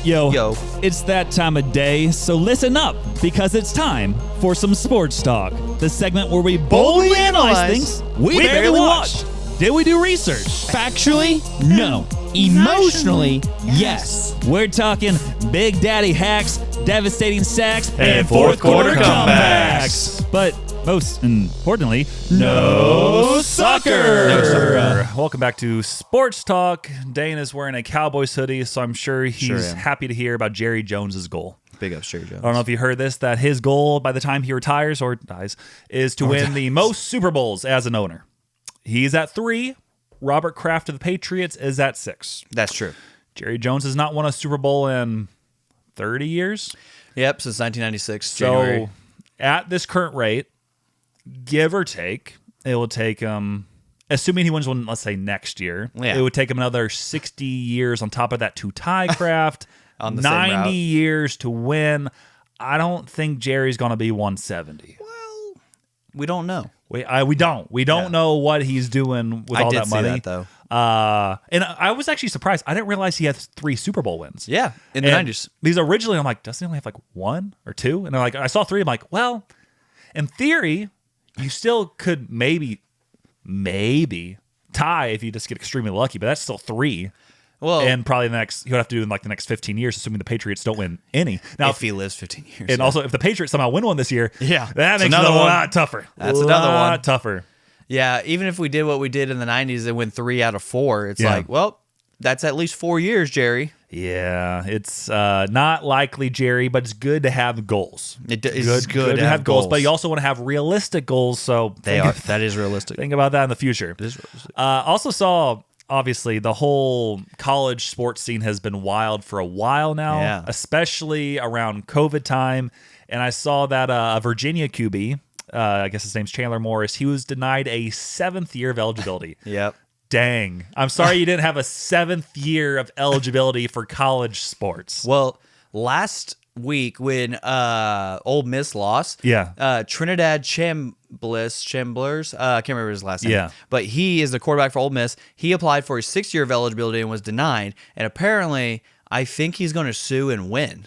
Yo, Yo. It's that time of day, so listen up, because it's time for some Sports Talk, the segment where we boldly analyze things we barely watched. Did we do research? Factually, no. Emotionally, yes. We're talking Big Daddy hacks, devastating sacks, and fourth quarter comebacks. But most importantly, no soccer. No soccer. Welcome back to Sports Talk. Dane is wearing a Cowboys hoodie, so I'm sure he's Sure am. happy to hear about Jerry Jones's goal. Big up, Sherry Jones. I don't know if you heard this, that his goal by the time he retires or dies is to win the most Super Bowls as an owner. He's at 3. Robert Kraft of the Patriots is at 6. That's true. Jerry Jones has not won a Super Bowl in 30 years. Yep, since 1996, So January. at this current rate, give or take, it will take him, assuming he wins one, let's say next year, Yeah. it would take him another 60 years on top of that to tie Kraft, On the same 90 route. years to win. I don't think Jerry's going to be 170. We don't know. We don't know what he's doing with I all did that see money. that, though. And I was actually surprised. I didn't realize he had 3 Super Bowl wins. Yeah, in the And 90s. These originally, I'm like, doesn't he only have like 1 or 2? And they're like, I saw 3. I'm like, well, in theory, you still could maybe tie if you just get extremely lucky, but that's still 3. Well, And probably he would have to do in like the next 15 years, assuming the Patriots don't win any. Now, if he lives 15 years. and yeah. also if the Patriots somehow win one this year, Yeah. that It's makes it a another one. lot tougher. That's another one. Tougher. Yeah, even if we did what we did in the 90s and win 3 out of 4, it's Yeah. like, well, that's at least 4 years, Jerry. Yeah, it's not likely, Jerry, but it's good to have goals. It's good to have goals, goals. but you also want to have realistic goals. So That is realistic. think about that in the future. It is realistic. Also saw, obviously, the whole college sports scene has been wild for a while now, Yeah. especially around COVID time. And I saw that a Virginia QB, I guess his name's Chandler Morris, he was denied a 7th year of eligibility. Yep. Dang. I'm sorry you didn't have a 7th year of eligibility for college sports. Well, last week when Ole Miss lost, Yeah. Trinidad Chamblers, I can't remember his last name. Yeah. But he is the quarterback for Ole Miss. He applied for a 6th year of eligibility and was denied. And apparently, I think he's going to sue and win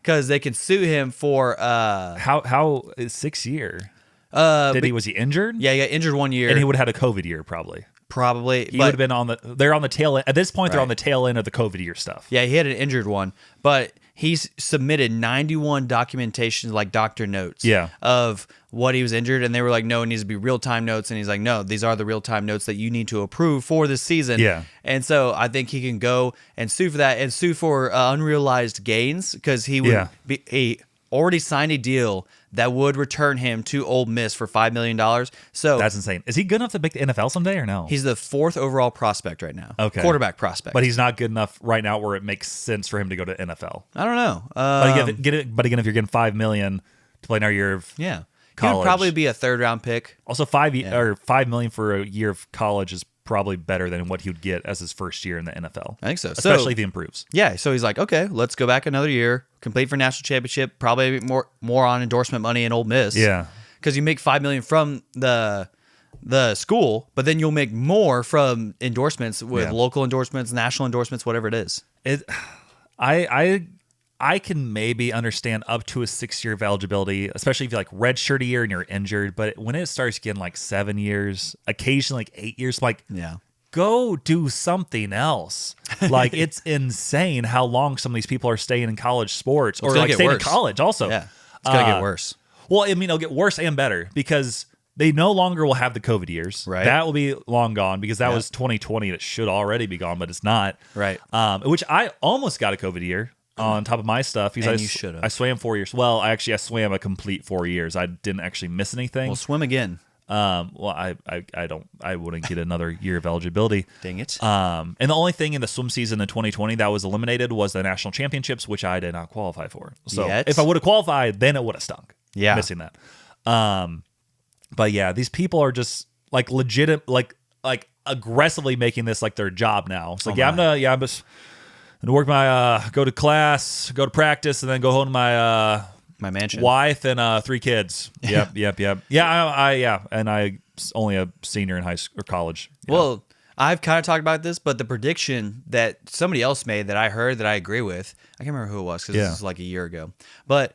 because they can sue him for How is 6 year? but- Was he injured? yeah, he got injured 1 year. And he would have had a COVID year probably. probably. He would have been they're on the tail end. At this point, they're Right. on the tail end of the COVID year stuff. Yeah, he had an injured one, but he's submitted 91 documentation, like doctor notes, Yeah. of what he was injured, and they were like, no, it needs to be real-time notes, and he's like, no, these are the real-time notes that you need to approve for this season. Yeah. And so I think he can go and sue for that, and sue for unrealized gains, because he would Yeah. he already signed a deal that would return him to Ole Miss for $5 million. So That's insane. Is he good enough to make the NFL someday or no? he's the 4th overall prospect right now. Okay. Quarterback prospect. But he's not good enough right now where it makes sense for him to go to NFL. I don't know. But again, if you're getting $5 million to play another year of Yeah. He college, would probably be a 3rd-round pick. also $5 million for a year of college is probably better than what he would get as his first year in the NFL. I think so. Especially if he improves. Yeah, so he's like, okay, let's go back another year, complete for national championship, probably more on endorsement money in Ole Miss. Yeah. Because you make $5 million from the school, but then you'll make more from endorsements with Yeah. local endorsements, national endorsements, whatever it is. I can maybe understand up to a 6 year of eligibility, especially if you like redshirt a year and you're injured. But when it starts getting like 7 years, occasionally like 8 years, like Yeah. go do something else. Like it's insane how long some of these people are staying in college sports or gonna like get staying in worse. college also. Yeah. It's going to get worse. Well, I mean, it'll get worse and better because they no longer will have the COVID years. Right. That will be long gone because that Yeah. was 2020 and it should already be gone, but it's not. Right. Which I almost got a COVID year on top of my stuff because And you should've. I swam 4 years. Well, I swam a complete 4 years. I didn't actually miss anything. Well, swim again. Well, I wouldn't get another year of eligibility. Dang it. And the only thing in the swim season in 2020 that was eliminated was the national championships, which I did not qualify for. So Yet. if I would have qualified, then it would have stunk. Yeah. Missing that. But yeah, these people are just like legit, like aggressively making this like their job now. It's like, I'm just gonna work my, go to class, go to practice, and then go home to my, My mansion. wife and 3 kids. Yep. Yeah, and I only a senior in high school or college. Yeah. Well, I've kind of talked about this, but the prediction that somebody else made that I heard that I agree with, I can't remember who it was because this was like a year ago. But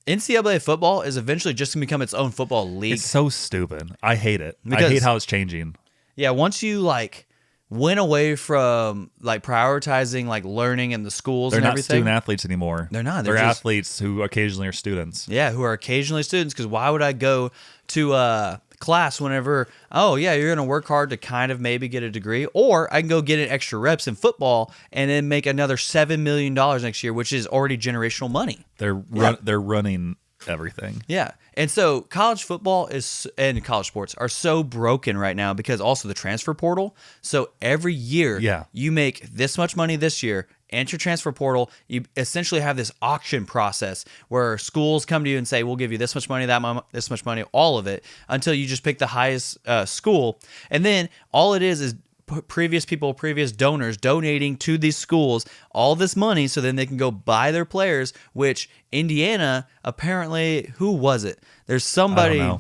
NCAA football is eventually just going to become its own football league. It's so stupid. I hate it. I Because- hate how it's changing. Yeah, once you like went away from like prioritizing like learning in the schools They're and not everything. student athletes anymore. They're not. They're They're just- athletes who occasionally are students. Yeah, who are occasionally students. Because why would I go to class whenever? Oh yeah, you're gonna work hard to kind of maybe get a degree, or I can go get an extra reps in football and then make another $7 million next year, which is already generational money. They're running everything. Yeah. And so college football and college sports are so broken right now because also the transfer portal. So every year you make this much money this year, enter transfer portal, you essentially have this auction process where schools come to you and say, we'll give you this much money, this much money, all of it, until you just pick the highest school. And then all it is previous donors donating to these schools all this money so then they can go buy their players, which Indiana apparently, who was it? There's somebody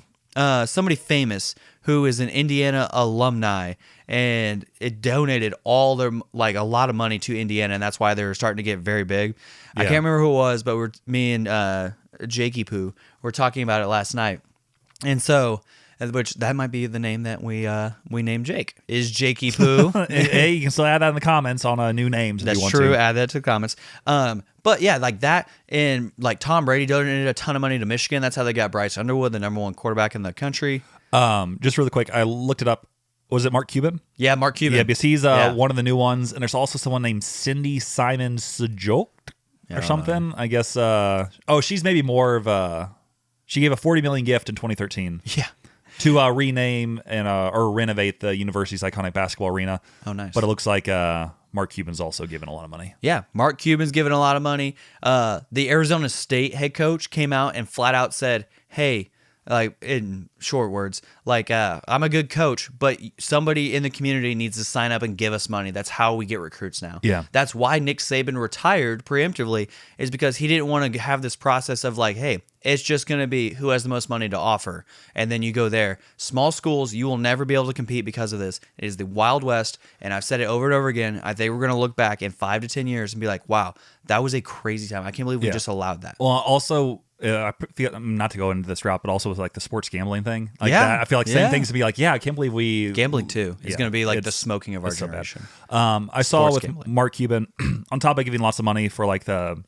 famous who is an Indiana alumni, and it donated all their like a lot of money to Indiana, and that's why they're starting to get very big. I can't remember who it was, but me and Jakey Poo were talking about it last night. And so which that might be the name that we named Jake. Is Jakey Poo? Hey, you can still add that in the comments on new names. That's if you want true. To. Add that to the comments. But yeah, like that, and like Tom Brady donated a ton of money to Michigan. That's how they got Bryce Underwood, the number 1 quarterback in the country. Just really quick, I looked it up. Was it Mark Cuban? Yeah, Mark Cuban. Yeah, because he's one of the new ones, and there's also someone named Cindy Simon Sejok or something. I guess. She's maybe more of a. She gave a $40 million gift in 2013. Yeah. To rename and or renovate the university's iconic basketball arena. Oh, nice. But it looks like Mark Cuban's also given a lot of money. Yeah, Mark Cuban's given a lot of money. The Arizona State head coach came out and flat out said, hey, like in short words, like I'm a good coach, but somebody in the community needs to sign up and give us money. That's how we get recruits now. Yeah. That's why Nick Saban retired preemptively, is because he didn't want to have this process of like, hey, it's just going to be who has the most money to offer. And then you go there. Small schools, you will never be able to compete because of this. It is the Wild West. And I've said it over and over again. I think we're going to look back in 5 to 10 years and be like, wow, that was a crazy time. I can't believe we just allowed that. Well, also, I feel, not to go into this route, but also with like the sports gambling thing. Like Yeah. that, I feel like same things to be like, I can't believe we. Gambling too. It's going to be like the it's- smoking of our it's so bad. generation. I saw Sports with gambling. Mark Cuban, on top of giving lots of money for like the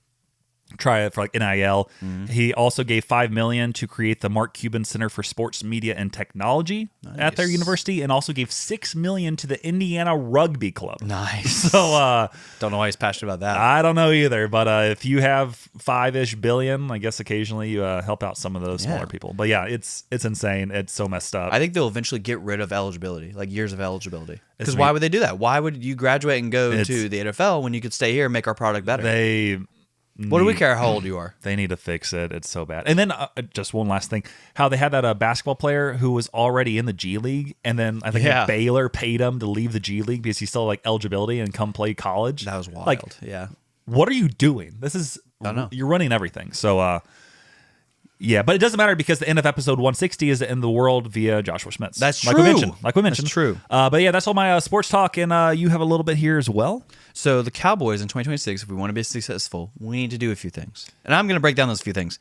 try it for like NIL. He also gave $5 million to create the Mark Cuban Center for Sports Media and Technology at their university, and also gave $6 million to the Indiana Rugby Club. Nice. So Don't know why he's passionate about that. I don't know either, but if you have $5-ish billion, I guess occasionally you help out some of those smaller people. But yeah, it's insane. It's so messed up. I think they'll eventually get rid of eligibility, like years of eligibility. Because It's why me- would they do that? Why would you graduate and go to the NFL when you could stay here and make our product better? What do we care how old you are? They need to fix it. It's so bad. And then just one last thing, how they had that basketball player who was already in the G League, and then I think Baylor paid him to leave the G League because he still had, like eligibility and come play college. That was wild. Like, yeah. what are you doing? This is I know. You're running everything. So yeah, but it doesn't matter because the end of episode 160 is in the world via Joshua Schmitz. That's Like true. we mentioned. That's true. But yeah, that's all my sports talk, and you have a little bit here as well. So the Cowboys in 2026, if we want to be successful, we need to do a few things. And I'm going to break down those few things.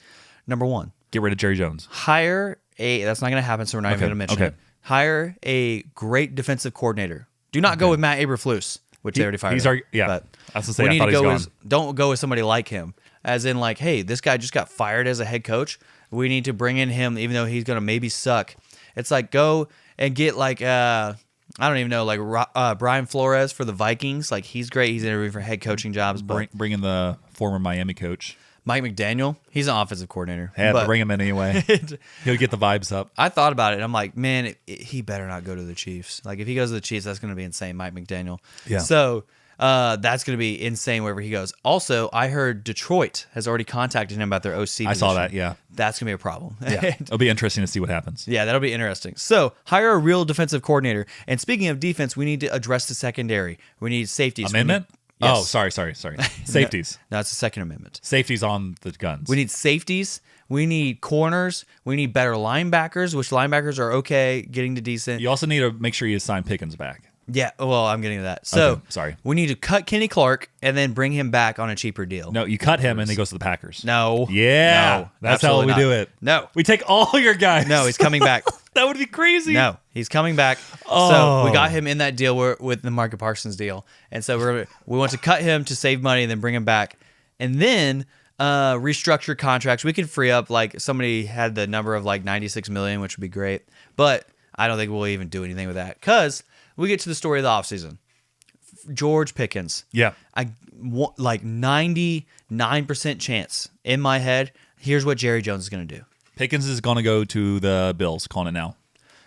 Number 1, Get rid of Jerry Jones. hire that's not going to happen, so we're not even going to mention it. Hire a great defensive coordinator. Do not go with Matt Eberflus, which they already fired. He's him. yeah. But I was gonna say, we I need thought to he's go gone. with, don't go with somebody like him. As in like, hey, this guy just got fired as a head coach. We need to bring in him, even though he's going to maybe suck. It's like, go and get like, I don't even know, like Brian Flores for the Vikings. Like, he's great. He's interviewing for head coaching jobs. But Bring in the former Miami coach. Mike McDaniel, he's an offensive coordinator. Had but to bring him in anyway. He'll get the vibes up. I thought about it. And I'm like, man, he better not go to the Chiefs. Like, if he goes to the Chiefs, that's going to be insane, Mike McDaniel. Yeah. So that's going to be insane wherever he goes. Also, I heard Detroit has already contacted him about their OC position. I saw that, yeah. That's going to be a problem. Yeah. It'll be interesting to see what happens. Yeah, that'll be interesting. So, hire a real defensive coordinator. And speaking of defense, we need to address the secondary. We need safeties. Amendment? Yes. Oh, sorry. Safeties. No, it's the Second Amendment. Safeties on the guns. We need safeties. We need corners. We need better linebackers, which linebackers are okay, getting to decent. You also need to make sure you sign Pickens back. Yeah, well, I'm getting to that. So, Okay, sorry. We need to cut Kenny Clark and then bring him back on a cheaper deal. No, you cut him and he goes to the Packers. No. Yeah. No, that's how we absolutely do not. it. No. We take all your guys. No, he's coming back. That would be crazy. No, he's coming back. Oh. So we got him in that deal with the Marcus Parsons deal, and so we want to cut him to save money and then bring him back, and then restructure contracts. We could free up, like, somebody had the number of like 96 million, which would be great, but I don't think we'll even do anything with that because we get to the story of the offseason. George Pickens. Yeah. I want like 99% chance in my head. Here's what Jerry Jones is going to do. Pickens is going to go to the Bills, calling it now.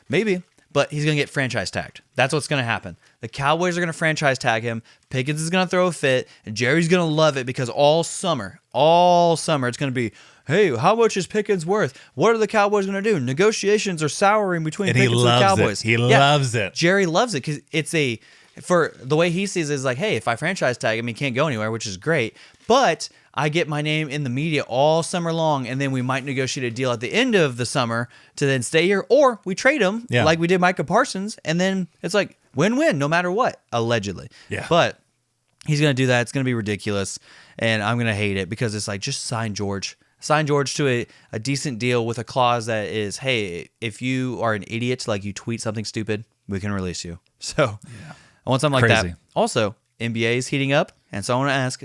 Maybe, but he's going to get franchise tagged. That's what's going to happen. The Cowboys are going to franchise tag him. Pickens is going to throw a fit, and Jerry's going to love it because all summer, it's going to be, hey, how much is Pickens worth? What are the Cowboys going to do? Negotiations are souring between And Pickens and the Cowboys. He loves it. Jerry loves it because for the way he sees it is like, hey, if I franchise tag him, he can't go anywhere, which is great. But I get my name in the media all summer long, and then we might negotiate a deal at the end of the summer to then stay here, or we trade him like we did Micah Parsons, and then it's like win-win no matter what, allegedly. Yeah. But he's going to do that. It's going to be ridiculous, and I'm going to hate it because it's like, just sign George. Sign George to a decent deal with a clause that is, hey, if you are an idiot, like you tweet something stupid, we can release you. So I want something like Crazy. that. Also, NBA is heating up, and so I want to ask,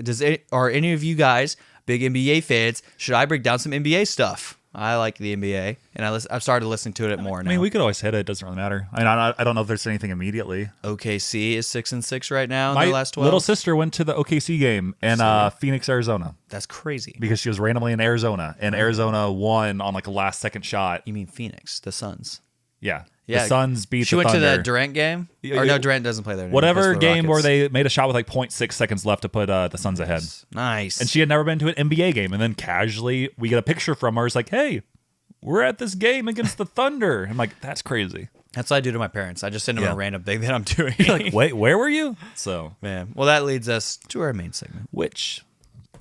are any of you guys big NBA fans? Should I break down some NBA stuff? I like the NBA, and I've started listening to it more now. I mean, we could always hit it. It doesn't really matter. I mean, I don't know if there's anything immediately. OKC is 6-6 right now in My their last 12. little sister went to the OKC game in Phoenix, Arizona, That's crazy. because she was randomly in Arizona, and Arizona won on like a last second shot. You mean Phoenix, the Suns? Yeah. Yeah. The Suns beat She the went Thunder. to the Durant game? Yeah, Or no, yeah. Durant doesn't play there anymore. Whatever He plays for the game where Rockets. they made a shot with like 0.6 seconds left to put the Suns ahead. Nice. And she had never been to an NBA game. And then casually we get a picture from her. It's like, hey, we're at this game against the Thunder. I'm like, that's crazy. That's what I do to my parents. I just send them Yeah. a random thing that I'm doing. Like, wait, where were you? So, Man. Well, that leads us to our main segment. which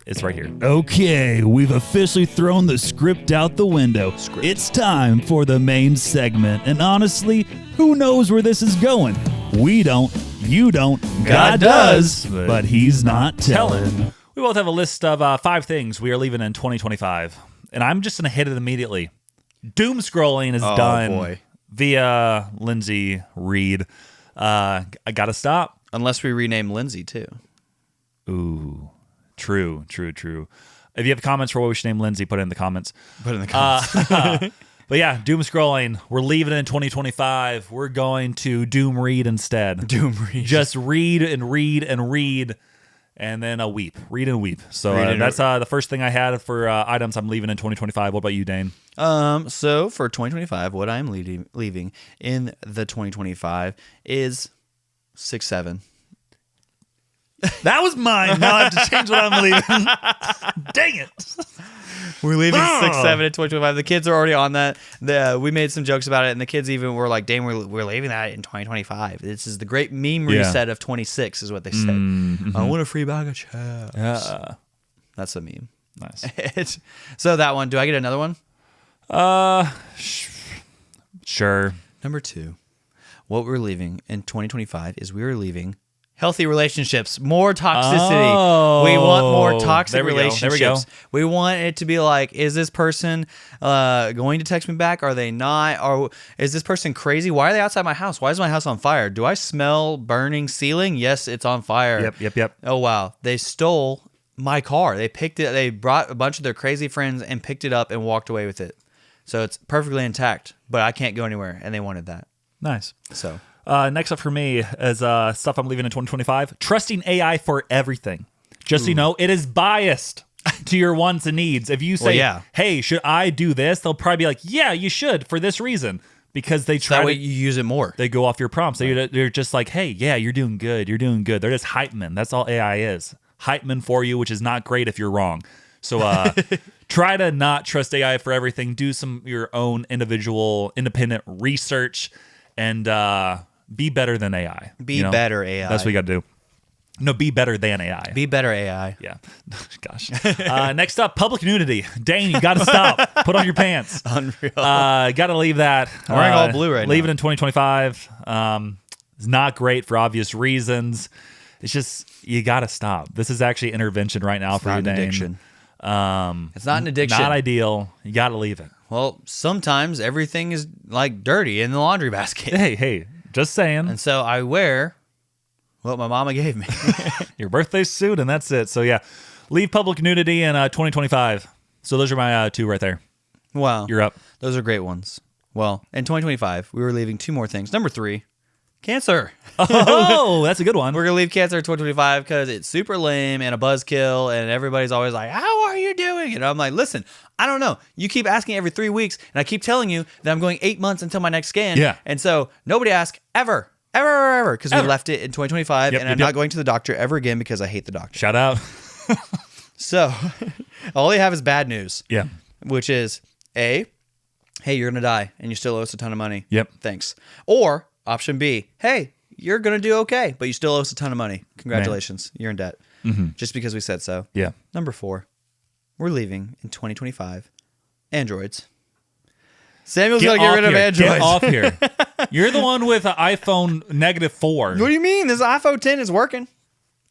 is right here. Okay, we've officially thrown the script out the window. It's time for the main segment. And honestly, who knows where this is going? We don't, you don't, God does, but he's not telling. We both have a list of 5 things we are leaving in 2025. And I'm just going to hit it immediately. Doom scrolling is done boy. via Lindsay Reed. I got to stop. Unless we rename Lindsay, too. Ooh, true. If you have comments for what we should name Lindsay, put it in the comments. Put it in the comments. But yeah, doom scrolling. We're leaving it in 2025. We're going to doom read instead. Doom read. Just read and read and read, and then a weep. Read and weep. So Read and that's the first thing I had for items I'm leaving in 2025. What about you, Dane? So for 2025, what I'm leaving in the 2025 is 6-7. That was mine. Now I have to change what I'm leaving. Dang it. We're leaving 6-7 in 2025. The kids are already on that. We made some jokes about it, and the kids even were like, "Dang, we're leaving that in 2025. This is the great meme reset of 26," is what they said. I want a free bag of chips. Yeah. That's a meme. Nice. So that one. Do I get another one? Sure. Number 2. What we're leaving in 2025 is we are leaving healthy relationships, more toxicity. We want more toxic There we go. relationships. We want it to be like, is this person going to text me back? Are they not? Or is this person crazy? Why are they outside my house? Why is my house on fire? Do I smell burning ceiling? Yes, it's on fire. Yep. Oh, wow. They stole my car. They picked it. They brought a bunch of their crazy friends and picked it up and walked away with it. So it's perfectly intact, but I can't go anywhere. And they wanted that. Nice. So Next up for me is stuff I'm leaving in 2025. Trusting AI for everything. Just so you know, it is biased. to your wants and needs. If you say, yeah. hey, should I do this? They'll probably be like, yeah, you should for this reason. Because they try That way to you use it more. they go off your prompts. They're just like, hey, yeah, you're doing good. You're doing good. They're just hype men. That's all AI is. Hype men for you, which is not great if you're wrong. So try to not trust AI for everything. Do some your own individual, independent research and be better than AI. Be better AI. That's what you got to do. No, be better than AI. Be better AI. Yeah. Gosh. Next up, public nudity. Dane, you got to stop. Put on your pants. Unreal. Got to leave that. I'm wearing all blue right Leave now. it in 2025. It's not great for obvious reasons. It's just, you got to stop. This is actually intervention right now for not you, an Dane. addiction. It's not an addiction. Not ideal. You got to leave it. Well, sometimes everything is like dirty in the laundry basket. Hey, just saying. And so I wear what my mama gave me. Your birthday suit, and that's it. So, yeah, leave public nudity in 2025. So those are my two right there. Wow. You're up. Those are great ones. Well, in 2025, we were leaving 2 more things. Number 3, cancer. Oh, that's a good one. We're going to leave cancer in 2025 because it's super lame and a buzzkill, and everybody's always like, how are you doing? And I'm like, listen, I don't know. You keep asking every 3 weeks, and I keep telling you that I'm going 8 months until my next scan. Yeah. And so nobody asks ever, because we left it in 2025, Yep, and yep, I'm yep. not going to the doctor ever again because I hate the doctor. Shout out. So all they have is bad news. Yeah. Which is A, hey, you're going to die and you still owe us a ton of money. Yep. Thanks. Or option B, hey, you're going to do okay, but you still owe us a ton of money. Congratulations. You're in debt. Just because we said so. Yeah. Number 4, we're leaving in 2025. Androids. Samuel's going to get rid of Androids. Get off here. You're the one with an iPhone -4. What do you mean? This iPhone 10 is working.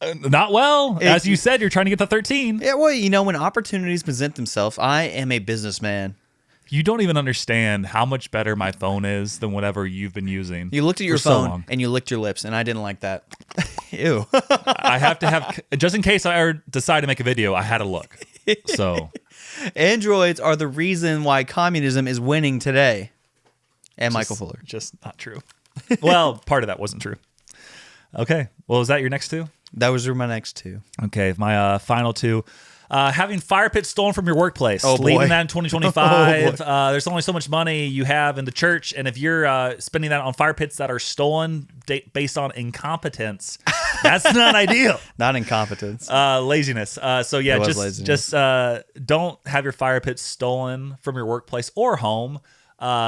Not well. As you said, you're trying to get the 13. Yeah, well, you know, when opportunities present themselves, I am a businessman. You don't even understand how much better my phone is than whatever you've been using. You looked at your for so phone long. and you licked your lips, and I didn't like that. Ew. I have to have, just in case I ever decide to make a video, I had to look. So, Androids are the reason why communism is winning today. And Michael Fuller. just not true. Well, part of that wasn't true. Okay. Well, is that your next 2? That was my next 2. Okay. My final 2. Having fire pits stolen from your workplace. Oh, boy. Leaving that in 2025. Oh, boy. There's only so much money you have in the church. And if you're spending that on fire pits that are stolen based on incompetence, that's not ideal. Not incompetence. Laziness. So yeah, It was just don't have your fire pits stolen from your workplace or home.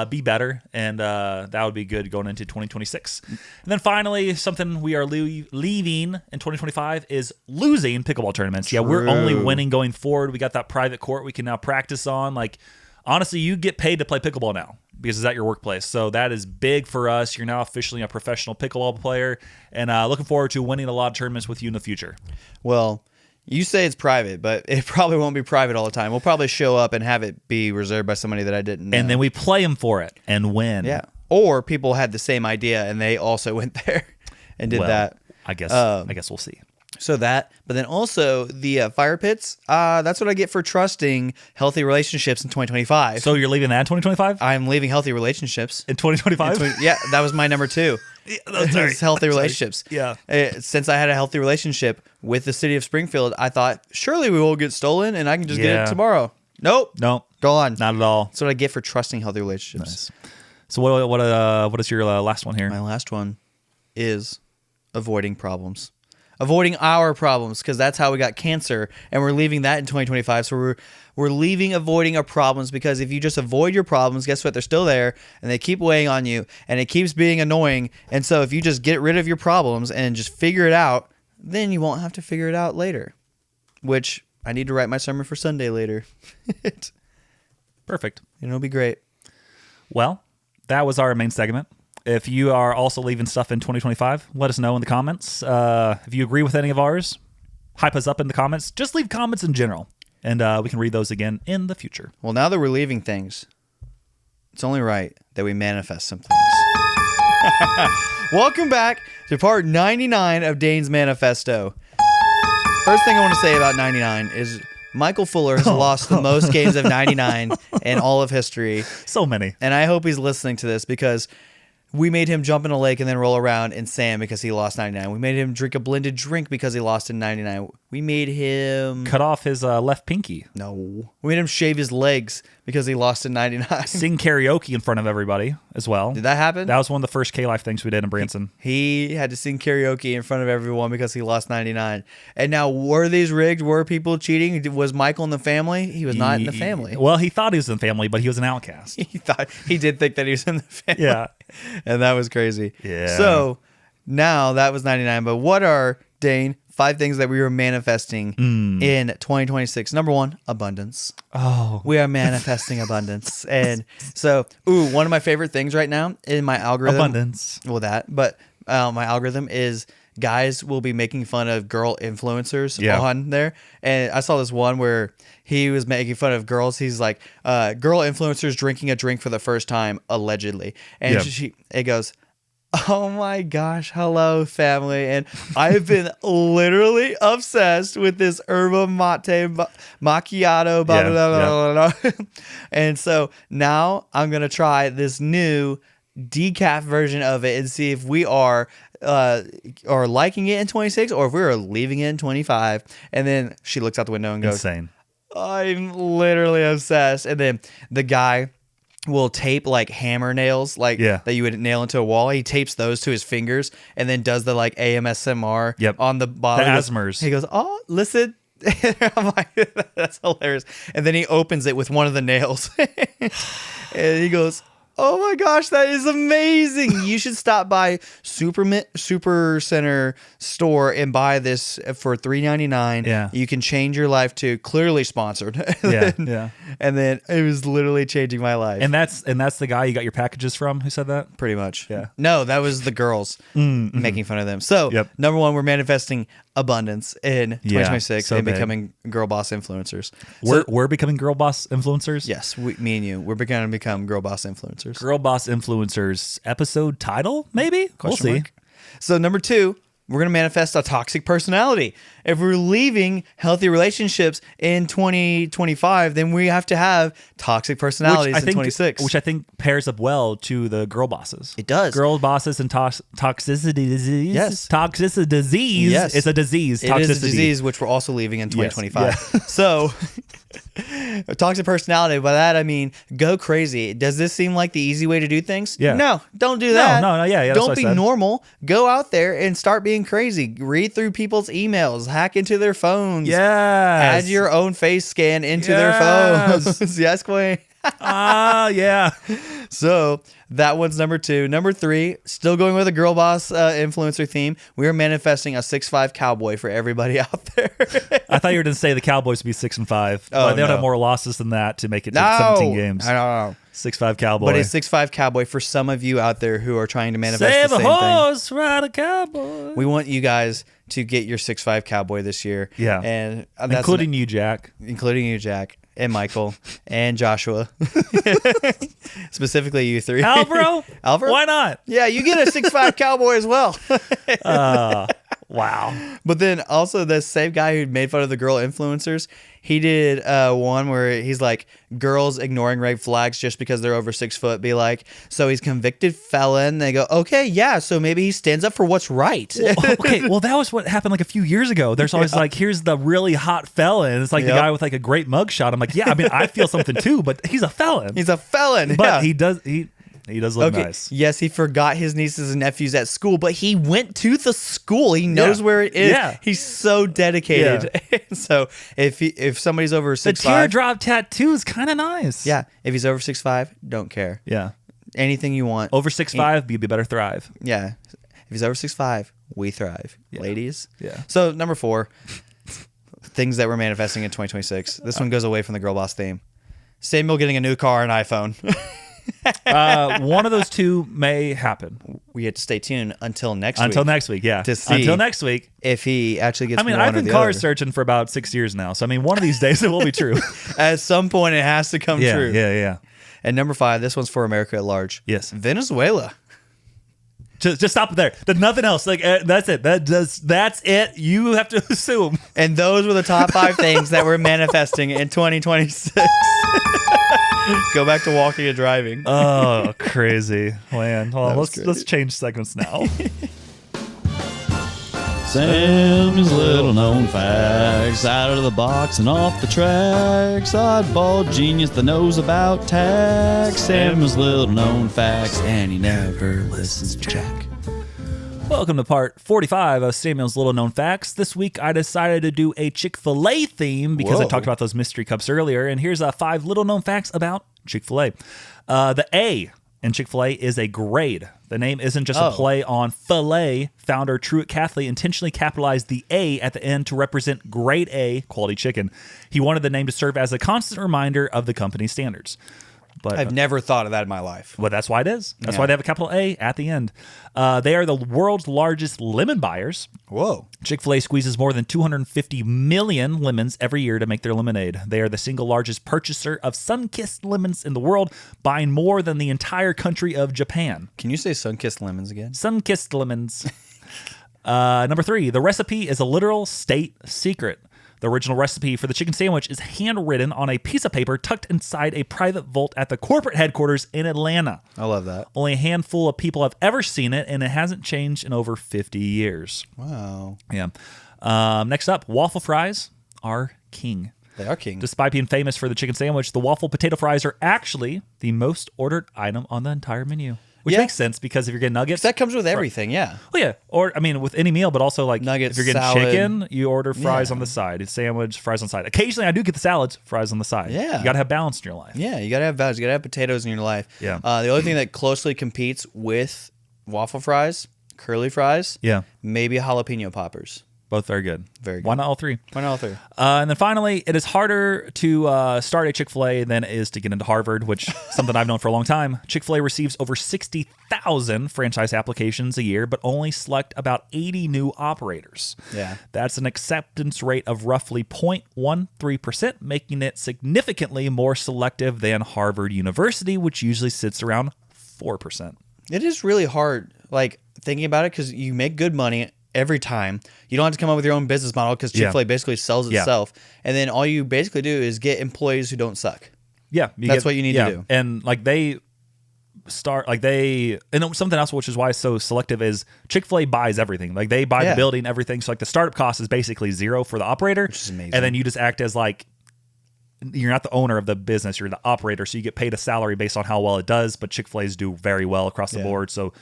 Be better, and that would be good going into 2026. And then finally, something we are leaving in 2025 is losing pickleball tournaments. Yeah, we're only winning going forward. We got that private court we can now practice on. Like, honestly, you get paid to play pickleball now because it's at your workplace. So that is big for us. You're now officially a professional pickleball player, and looking forward to winning a lot of tournaments with you in the future. Well, you say it's private, but it probably won't be private all the time. We'll probably show up and have it be reserved by somebody that I didn't know. And then we play them for it and win. Yeah. Or people had the same idea and they also went there and did Well, that. I guess we'll see. So that, but then also the fire pits, that's what I get for trusting healthy relationships in 2025. So you're leaving that in 2025? I'm leaving healthy relationships. In 2025? Yeah, that was my number 2. sorry. It's healthy relationships. Yeah. Since I had a healthy relationship with the city of Springfield, I thought, surely we will get stolen and I can just get Yeah. it tomorrow. Nope. No, Go on. not at all. That's what I get for trusting healthy relationships. So what is your last one here? My last one is avoiding problems. Avoiding our problems, because that's how we got cancer, and we're leaving that in 2025. So we're leaving avoiding our problems, because if you just avoid your problems, guess what? They're still there, and they keep weighing on you, and it keeps being annoying. And so if you just get rid of your problems and just figure it out, then you won't have to figure it out later. Which I need to write my sermon for Sunday later. Perfect. And it'll be great. Well, that was our main segment. If you are also leaving stuff in 2025, let us know in the comments. If you agree with any of ours, hype us up in the comments. Just leave comments in general, and we can read those again in the future. Well, now that we're leaving things, it's only right that we manifest some things. Welcome back to part 99 of Dane's Manifesto. First thing I want to say about 99 is Michael Fuller has lost the most games of 99 in all of history. So many. And I hope he's listening to this, because We made him jump in a lake and then roll around in sand because he lost 99. We made him drink a blended drink because he lost in 99. We made him... Cut off his left pinky. No. We made him shave his legs because he lost in 99. Sing karaoke in front of everybody as well. Did that happen? That was one of the first K-Life things we did in Branson. He had to sing karaoke in front of everyone because he lost 99. And now, were these rigged? Were people cheating? Was Michael in the family? He was not in the family. Well, he thought he was in the family, but he was an outcast. He did think that he was in the family. Yeah. And that was crazy. Yeah. So now that was 99. But what are, Dane, 5 things that we were manifesting in 2026? Number 1, abundance. Oh. We are manifesting abundance. And so, one of my favorite things right now in my algorithm. Abundance. Well, but my algorithm is guys will be making fun of girl influencers on there. And I saw this one where he was making fun of girls. He's like, girl influencers drinking a drink for the first time, allegedly. And it goes, oh my gosh, hello family. And I've been literally obsessed with this yerba mate macchiato, blah, blah, blah, blah, blah. And so now I'm going to try this new decaf version of it and see if we are liking it in 26 or if we are leaving it in 25. And then she looks out the window and goes, Insane. I'm literally obsessed. And then the guy will tape like hammer nails that you would nail into a wall. He tapes those to his fingers and then does the like AMSMR on the bottom. The asmers. He goes, oh, listen. I'm like, that's hilarious. And then he opens it with one of the nails. And he goes, oh my gosh, that is amazing. You should stop by Super Center store and buy this for $3.99. Yeah. You can change your life to clearly sponsored. Yeah. And then it was literally changing my life. And that's the guy you got your packages from who said that? Pretty much. Yeah. No, that was the girls making fun of them. So, number 1, we're manifesting abundance in 2026 and becoming girl boss influencers. We're becoming girl boss influencers? Yes, me and you. We're going to become girl boss influencers. Girl boss influencers episode title, maybe? We'll see. So, number 2, we're going to manifest a toxic personality. If we're leaving healthy relationships in 2025, then we have to have toxic personalities in 26. Which I think pairs up well to the girl bosses. It does. Girl bosses and toxicity disease. Yes. Toxicity disease. Yes. It's a disease. It is a disease, which we're also leaving in 2025. Yes. So, a toxic personality, by that I mean go crazy. Does this seem like the easy way to do things? Yeah. No, don't do that. No, yeah. That's Don't what I be said. normal. Go out there and start being crazy. Read through people's emails. Hack into their phones. Yes. Add your own face scan into their phones. Yes, Queen. Yeah. So that one's number 2. Number 3, still going with a girl boss influencer theme. We are manifesting a 6'5" cowboy for everybody out there. I thought you were going to say the Cowboys would be 6-5. But they don't have more losses than that to make it to 17 games. I don't know. 6'5" cowboy. But a 6'5" cowboy for some of you out there who are trying to manifest Save the a same horse, ride a cowboy. thing. We want you guys to get your 6'5" cowboy this year. Yeah. And that's including you, Jack. Including you, Jack. And Michael and Joshua. Specifically you 3. Alvaro? Alvaro? Why not? Yeah, you get a 6'5" cowboy as well. Wow. But then also the same guy who made fun of the girl influencers, he did one where he's like, girls ignoring red flags just because they're over 6 foot. Be like, so he's convicted felon. They go, okay, yeah, so maybe he stands up for what's right. Well, that was what happened like a few years ago. There's always like, here's the really hot felon. It's like the guy with like a great mugshot. I'm like, yeah, I mean, I feel something too, but he's a felon. He's a felon. But he does look nice. Yes, he forgot his nieces and nephews at school, but he went to the school. He knows where it is. Yeah. He's so dedicated. Yeah. So if somebody's over 6'5", the teardrop tattoo is kind of nice. Yeah. If he's over 6'5", don't care. Yeah. Anything you want. Over 6'5", you better thrive. Yeah. If he's over 6'5", we thrive. Yeah. Ladies. Yeah. So number 4, things that we're manifesting in 2026. This one goes away from the girl boss theme. Samuel getting a new car and iPhone. One of those two may happen. We have to stay tuned until next week. Until next week, yeah. To see until next week. If he actually gets I mean, one I've or been the car other. searching for about 6 years now. So, I mean, one of these days it will be true. At some point, it has to come true. Yeah. And number 5, this one's for America at large. Yes. Venezuela. Just stop it there. There's nothing else. Like that's it. That's it. You have to assume. And those were the top 5 things that we're manifesting in 2026. Go back to walking and driving. Oh, crazy, man. Hold on, was let's change segments now. Sam's little known facts, out of the box and off the tracks. Oddball genius that knows about tax. Sam's little known facts, and he never listens to Jack. Welcome to part 45 of Samuel's Little Known Facts. This week I decided to do a Chick-fil-A theme because I Whoa. talked about those mystery cups earlier. And here's 5 little known facts about Chick-fil-A. The A in Chick-fil-A is a grade. The name isn't just a play on filet. Founder Truett Cathley intentionally capitalized the A at the end to represent grade A quality chicken. He wanted the name to serve as a constant reminder of the company's standards. But I've never thought of that in my life. well, that's why it is. That's Yeah. why they have a capital A at the end. They are the world's largest lemon buyers. Whoa. Chick-fil-A squeezes more than 250 million lemons every year to make their lemonade. They are the single largest purchaser of sun-kissed lemons in the world, buying more than the entire country of Japan. Can you say sun-kissed lemons again? Sun-kissed lemons. Number 3, the recipe is a literal state secret. The original recipe for the chicken sandwich is handwritten on a piece of paper tucked inside a private vault at the corporate headquarters in Atlanta. I love that. Only a handful of people have ever seen it, and it hasn't changed in over 50 years. Wow. Yeah. Next up, waffle fries are king. They are king. Despite being famous for the chicken sandwich, the waffle potato fries are actually the most ordered item on the entire menu. Which Yeah. makes sense because if you're getting nuggets, that comes with everything, yeah. well, yeah, or I mean, with any meal, but also like Nuggets, if you're getting salad. chicken, you order fries Yeah. on the side, sandwich, fries on the side. Occasionally, I do get the salads, fries on the side. Yeah. You got to have balance in your life. Yeah, you gotta have veggies. You gotta have potatoes in your life. Yeah. The only thing that closely competes with waffle fries, curly fries, Yeah, maybe jalapeno poppers. both very good. Very good. Why not all three? Why not all 3? And then finally, it is harder to start a Chick-fil-A than it is to get into Harvard, which is something I've known for a long time. Chick-fil-A receives over 60,000 franchise applications a year, but only select about 80 new operators. Yeah. That's an acceptance rate of roughly 0.13%, making it significantly more selective than Harvard University, which usually sits around 4%. It is really hard, like, thinking about it, because you make good money every time. You don't have to come up with your own business model because Yeah. Chick-fil-A basically sells Yeah. itself. And then all you basically do is get employees who don't suck. Yeah, That's what you need to do. And like and something else which is why it's so selective is Chick-fil-A buys everything. Like they buy Yeah. the building, everything. So like the startup cost is basically zero for the operator, Which is amazing. and then you just act as like you're not the owner of the business, you're the operator. So you get paid a salary based on how well it does. But Chick-fil-A's do very well across the Yeah. board. So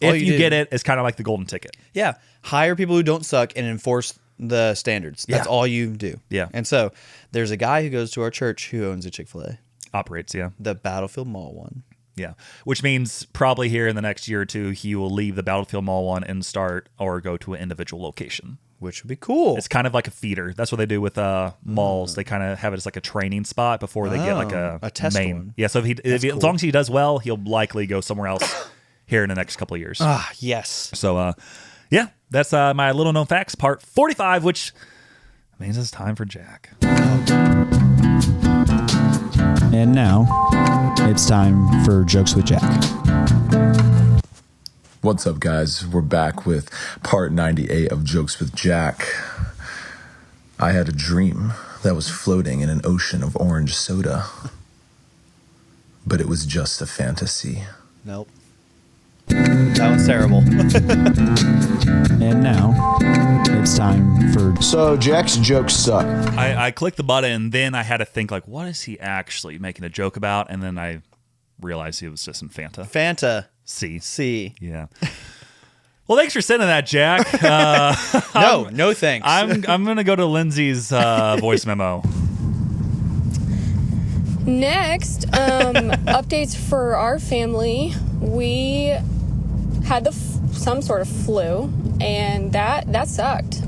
All if you you do- get it, it's kind of like the golden ticket. Yeah. Hire people who don't suck and enforce the standards. That's Yeah. all you do. Yeah. And so there's a guy who goes to our church who owns a Chick-fil-A, Operates, yeah. the Battlefield Mall one. Yeah, which means probably here in the next year or two, he will leave the Battlefield Mall one and start or go to an individual location. Which would be cool. It's kind of like a feeder. That's what they do with malls. They kind of have it as like a training spot before they get like a test main. one. Yeah, so if as long as he does well, he'll likely go somewhere else here in the next couple of years. Ah, yes. So, yeah, that's my little known facts, part 45, which means it's time for Jack. And now, it's time for Jokes with Jack. What's up, guys? We're back with part 98 of Jokes with Jack. I had a dream that was floating in an ocean of orange soda, but it was just a fantasy. Nope. That one's terrible. And now, it's time for So Jack's jokes suck. I clicked the button and then I had to think like, what is he actually making a joke about? And then I realized he was just in Fanta. Fanta. C. C. Yeah. Well, thanks for sending that, Jack. No thanks. I'm gonna go to Lindsay's voice memo. Next, updates for our family. We had some sort of flu, and that sucked.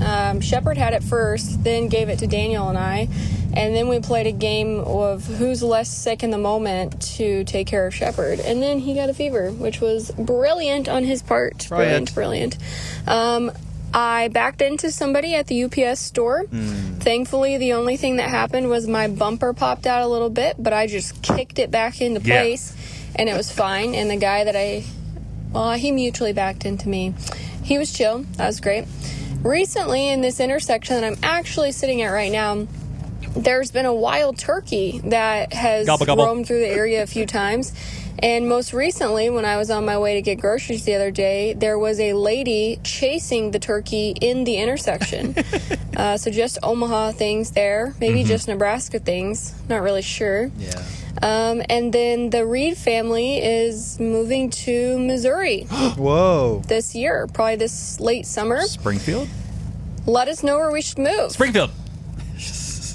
Shepard had it first, then gave it to Daniel and I, and then we played a game of who's less sick in the moment to take care of Shepard, and then he got a fever, which was brilliant on his part. Brilliant. I backed into somebody at the UPS store. Thankfully, the only thing that happened was my bumper popped out a little bit, but I just kicked it back into place, and it was fine. And the guy that I Well, he mutually backed into me. He was chill. That was great. Recently, in this intersection that I'm actually sitting at right now, there's been a wild turkey that has Gobble, gobble. roamed through the area a few times. And most recently, when I was on my way to get groceries the other day, there was a lady chasing the turkey in the intersection. So just Omaha things there, maybe just Nebraska things, not really sure. Yeah. And then the Reed family is moving to Missouri Whoa. this year, probably this late summer. Springfield? Let us know where we should move. Springfield.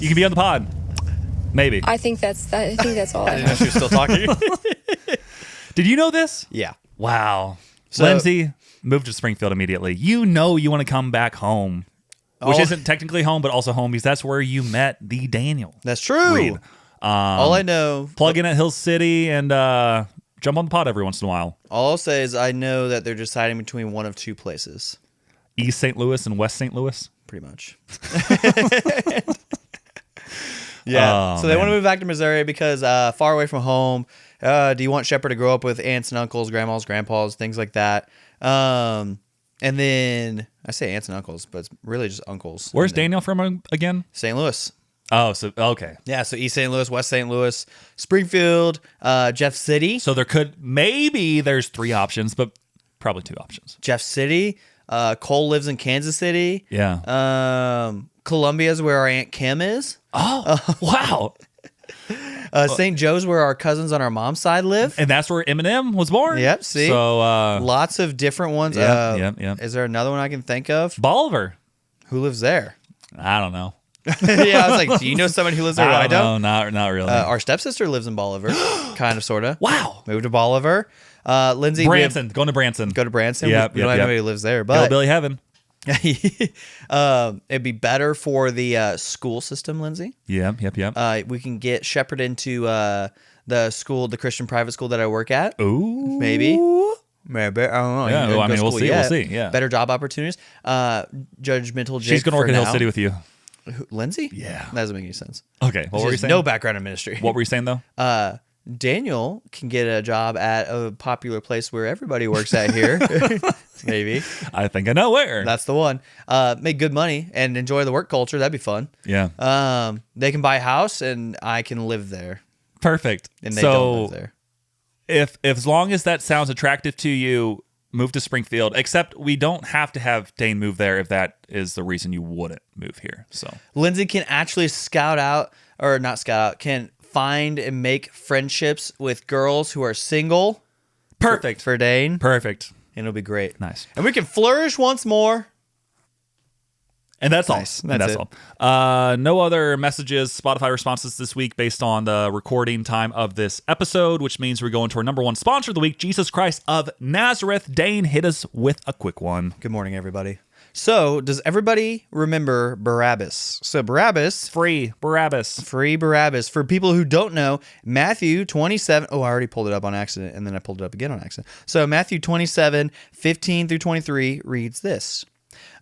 You can be on the pod. Maybe. I think that's all I I didn't know have. she was still talking. Did you know this? Yeah. Wow. So- Lindsay moved to Springfield immediately. You know you want to come back home, which Oh. isn't technically home, but also home because that's where you met the Daniel. That's true. Reed. All I know, Plug in at Hill City and jump on the pod every once in a while. all I'll say is I know that they're deciding between one of two places, East St. Louis and West St. Louis. pretty much. Yeah. Oh, So they want to man. move back to Missouri because far away from home. Do you want Shepard to grow up with aunts and uncles, grandmas, grandpas, things like that? And then I say aunts and uncles, but it's really just uncles. Where's And then Daniel from again? St. Louis. Oh, so okay. Yeah, so East St. Louis, West St. Louis, Springfield, Jeff City. So there's 3 options, but probably 2 options. Jeff City. Cole lives in Kansas City. Yeah. Columbia is where our Aunt Kim is. Oh, wow. St. Joe's where our cousins on our mom's side live. And that's where Eminem was born? Yep, see? So, Lots of different ones. Yeah. Is there another one I can think of? Bolivar. Who lives there? I don't know. Yeah, I was like, do you know someone who lives there? I don't. know. Not really. Our stepsister lives in Bolivar, kind of, sort of. wow. Moved to Bolivar. Lindsay, we have- Branson. Going to Branson. go to Branson. Yep, we don't yep, have yep. anybody who lives there, but Hillbilly Heaven. it'd be better for the school system, Lindsay. Yep. We can get Shepard into the school, the Christian private school that I work at. Ooh. Maybe. I don't know. Yeah, He well, I doesn't go mean, to we'll school see, yet. we'll see, yeah. Better job opportunities. Judgmental Jake. She's going to work for at Hill now. City with you. Lindsay? Yeah. That doesn't make any sense. Okay. What She were you has saying? no background in ministry. What were you saying, though? Daniel can get a job at a popular place where everybody works at here. Maybe. I think I know where. That's the one. Make good money and enjoy the work culture. That'd be fun. Yeah. They can buy a house and I can live there. Perfect. And they so don't live there. if as long as that sounds attractive to you, move to Springfield. Except we don't have to have Dane move there if that is the reason you wouldn't move here. So Lindsay can actually can find and make friendships with girls who are single. perfect. For Dane. Perfect. And it'll be great. Nice. And we can flourish once more. And that's Nice. all. And That's that's it. all. No other messages, Spotify responses this week based on the recording time of this episode, which means we're going to our number 1 sponsor of the week, Jesus Christ of Nazareth. Dane, hit us with a quick one. Good morning, everybody. So, does everybody remember Barabbas? So, Barabbas, Free Barabbas. free Barabbas. For people who don't know, Matthew 27. Oh, I already pulled it up on accident, and then I pulled it up again on accident. So, Matthew 27, 15 through 23 reads this.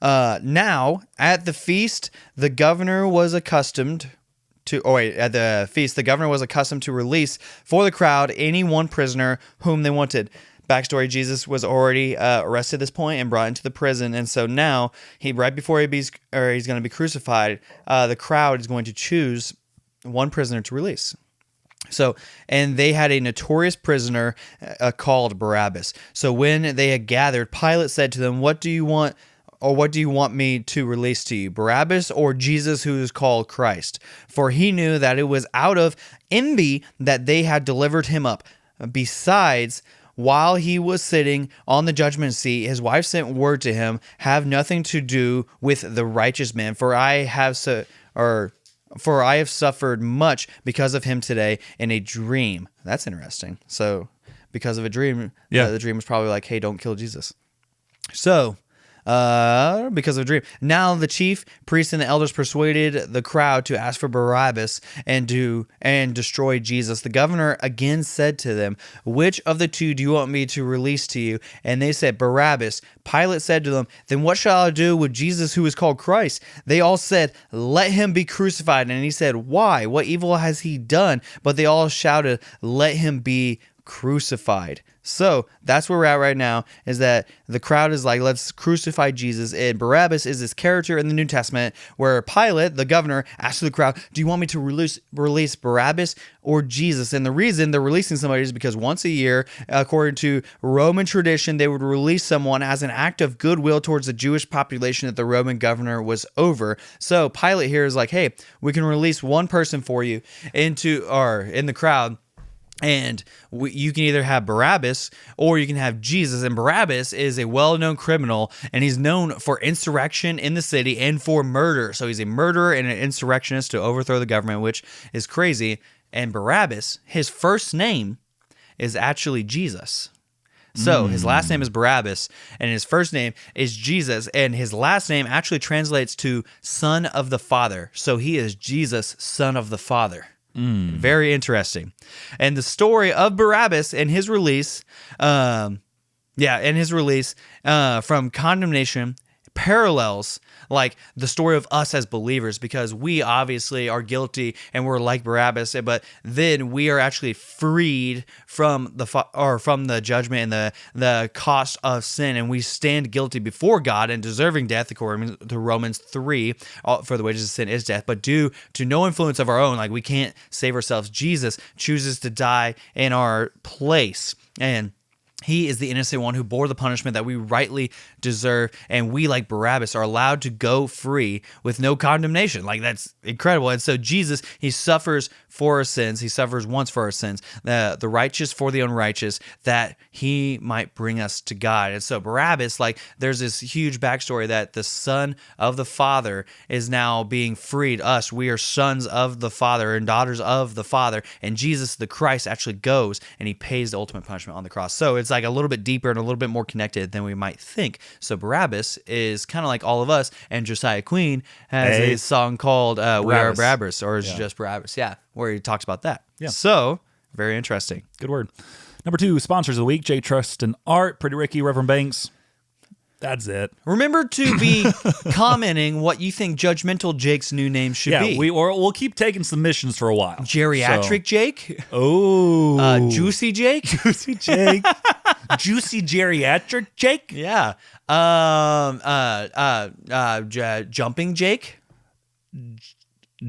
Now, at the feast, the governor was accustomed to. At the feast, the governor was accustomed to release for the crowd any one prisoner whom they wanted. Backstory: Jesus was already arrested at this point and brought into the prison, and so now right before he's going to be crucified, the crowd is going to choose one prisoner to release. So, and they had a notorious prisoner called Barabbas. So when they had gathered, Pilate said to them, "What do you want? Or what do you want me to release to you, Barabbas or Jesus who is called Christ?" For he knew that it was out of envy that they had delivered him up. Besides, while he was sitting on the judgment seat, his wife sent word to him, "Have nothing to do with the righteous man, for I have suffered much because of him today in a dream." That's interesting. So, because of a dream, the dream was probably like, "Hey, don't kill Jesus." So, because of a dream. Now the chief priests and the elders persuaded the crowd to ask for Barabbas and destroy Jesus. The governor again said to them, "Which of the two do you want me to release to you?" And they said, "Barabbas." Pilate said to them, "Then what shall I do with Jesus who is called Christ?" They all said, "Let him be crucified." And he said, "Why? What evil has he done?" But they all shouted, "Let him be crucified." So that's where we're at right now, is that the crowd is like, let's crucify Jesus. And Barabbas is this character in the New Testament where Pilate, the governor, asked the crowd, do you want me to release Barabbas or Jesus? And the reason they're releasing somebody is because once a year, according to Roman tradition, they would release someone as an act of goodwill towards the Jewish population that the Roman governor was over. So Pilate here is like, hey, we can release one person for you in the crowd. And you can either have Barabbas or you can have Jesus. And Barabbas is a well-known criminal, and he's known for insurrection in the city and for murder. So he's a murderer and an insurrectionist to overthrow the government, which is crazy. And Barabbas, his first name is actually Jesus. So his last name is Barabbas, and his first name is Jesus, and his last name actually translates to Son of the Father. So he is Jesus, Son of the Father. Very interesting. And the story of Barabbas and his release, from condemnation parallels like the story of us as believers, because we obviously are guilty and we're like Barabbas, but then we are actually freed from the judgment and the cost of sin, and we stand guilty before God and deserving death according to Romans 3. For the wages of sin is death, but due to no influence of our own, like we can't save ourselves. Jesus chooses to die in our place, and he is the innocent one who bore the punishment that we rightly deserve, and we, like Barabbas, are allowed to go free with no condemnation. Like, that's incredible. And so Jesus, he suffers for our sins. He suffers once for our sins, the righteous for the unrighteous, that he might bring us to God. And so Barabbas, like, there's this huge backstory that the Son of the Father is now being freed. Us, we are sons of the Father and daughters of the Father, and Jesus, the Christ, actually goes and he pays the ultimate punishment on the cross. So it's like a little bit deeper and a little bit more connected than we might think. So Barabbas is kind of like all of us, and Josiah Queen has a song called We Are Barabbas, or is it just Barabbas? Yeah, where he talks about that. Yeah. So, very interesting. Good word. Number 2, sponsors of the week, J Trust and Art, Pretty Ricky, Reverend Banks. That's it. Remember to be commenting what you think Judgmental Jake's new name should be. Yeah, we'll keep taking submissions for a while. Geriatric Jake? Oh. Juicy Jake? Juicy Jake. Juicy Geriatric Jake? Yeah. Jumping Jake?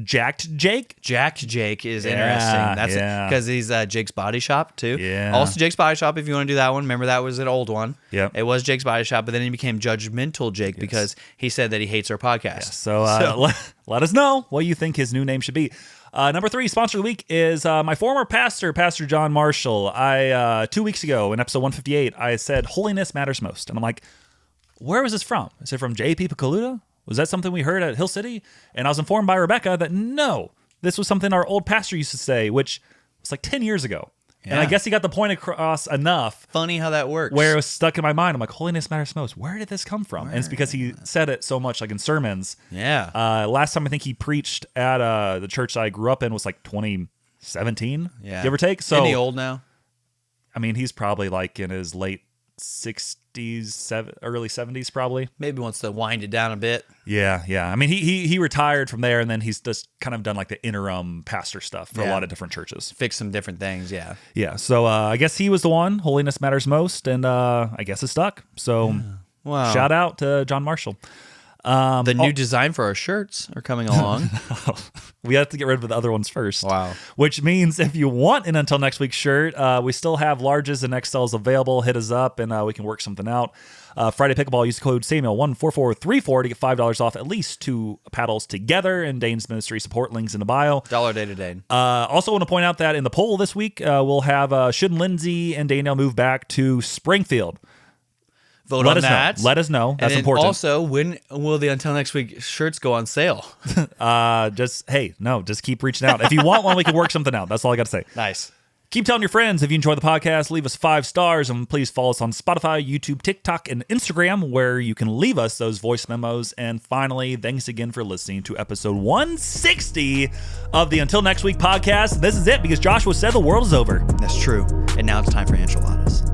Jacked Jake? Jacked Jake is interesting. That's because he's Jake's Body Shop too. Yeah. Also Jake's Body Shop, if you want to do that one. Remember, that was an old one. Yep. It was Jake's Body Shop, but then he became Judgmental Jake because he said that he hates our podcast. Yeah. So let us know what you think his new name should be. Number 3, sponsor of the week is my former pastor, Pastor John Marshall. 2 weeks ago in episode 158, I said, holiness matters most. And I'm like, where was this from? Is it from J.P. Pakaluta? Was that something we heard at Hill City? And I was informed by Rebecca that no, this was something our old pastor used to say, which was like 10 years ago. Yeah. And I guess he got the point across enough. Funny how that works. Where it was stuck in my mind. I'm like, holiness matters most. Where did this come from? And it's because he said it so much, like in sermons. Yeah. Last time I think he preached at the church I grew up in was like 2017, give or take. So isn't he old now? I mean, he's probably like in his late 60s, early 70s probably. Maybe wants to wind it down a bit. Yeah. I mean, he retired from there, and then he's just kind of done like the interim pastor stuff for a lot of different churches. Fix some different things, Yeah, so I guess he was the one. Holiness matters most, and I guess it stuck. So shout out to John Marshall. The new design for our shirts are coming along. We have to get rid of the other ones first. Wow. Which means if you want an Until Next Week shirt, we still have larges and XLs available. Hit us up and we can work something out. Friday Pickleball, use code Samuel14434 to get $5 off at least 2 paddles together. And Dane's ministry support links in the bio. $1 day to Dane. Also want to point out that in the poll this week, we'll have should Lindsay and Danielle move back to Springfield? Vote on that. Let us know. That's and important. Also, when will the Until Next Week shirts go on sale? Just keep reaching out. If you want one, we can work something out. That's all I got to say. Nice. Keep telling your friends if you enjoy the podcast. Leave us 5 stars, and please follow us on Spotify, YouTube, TikTok, and Instagram, where you can leave us those voice memos. And finally, thanks again for listening to episode 160 of the Until Next Week podcast. This is it, because Joshua said the world is over. That's true. And now it's time for enchiladas.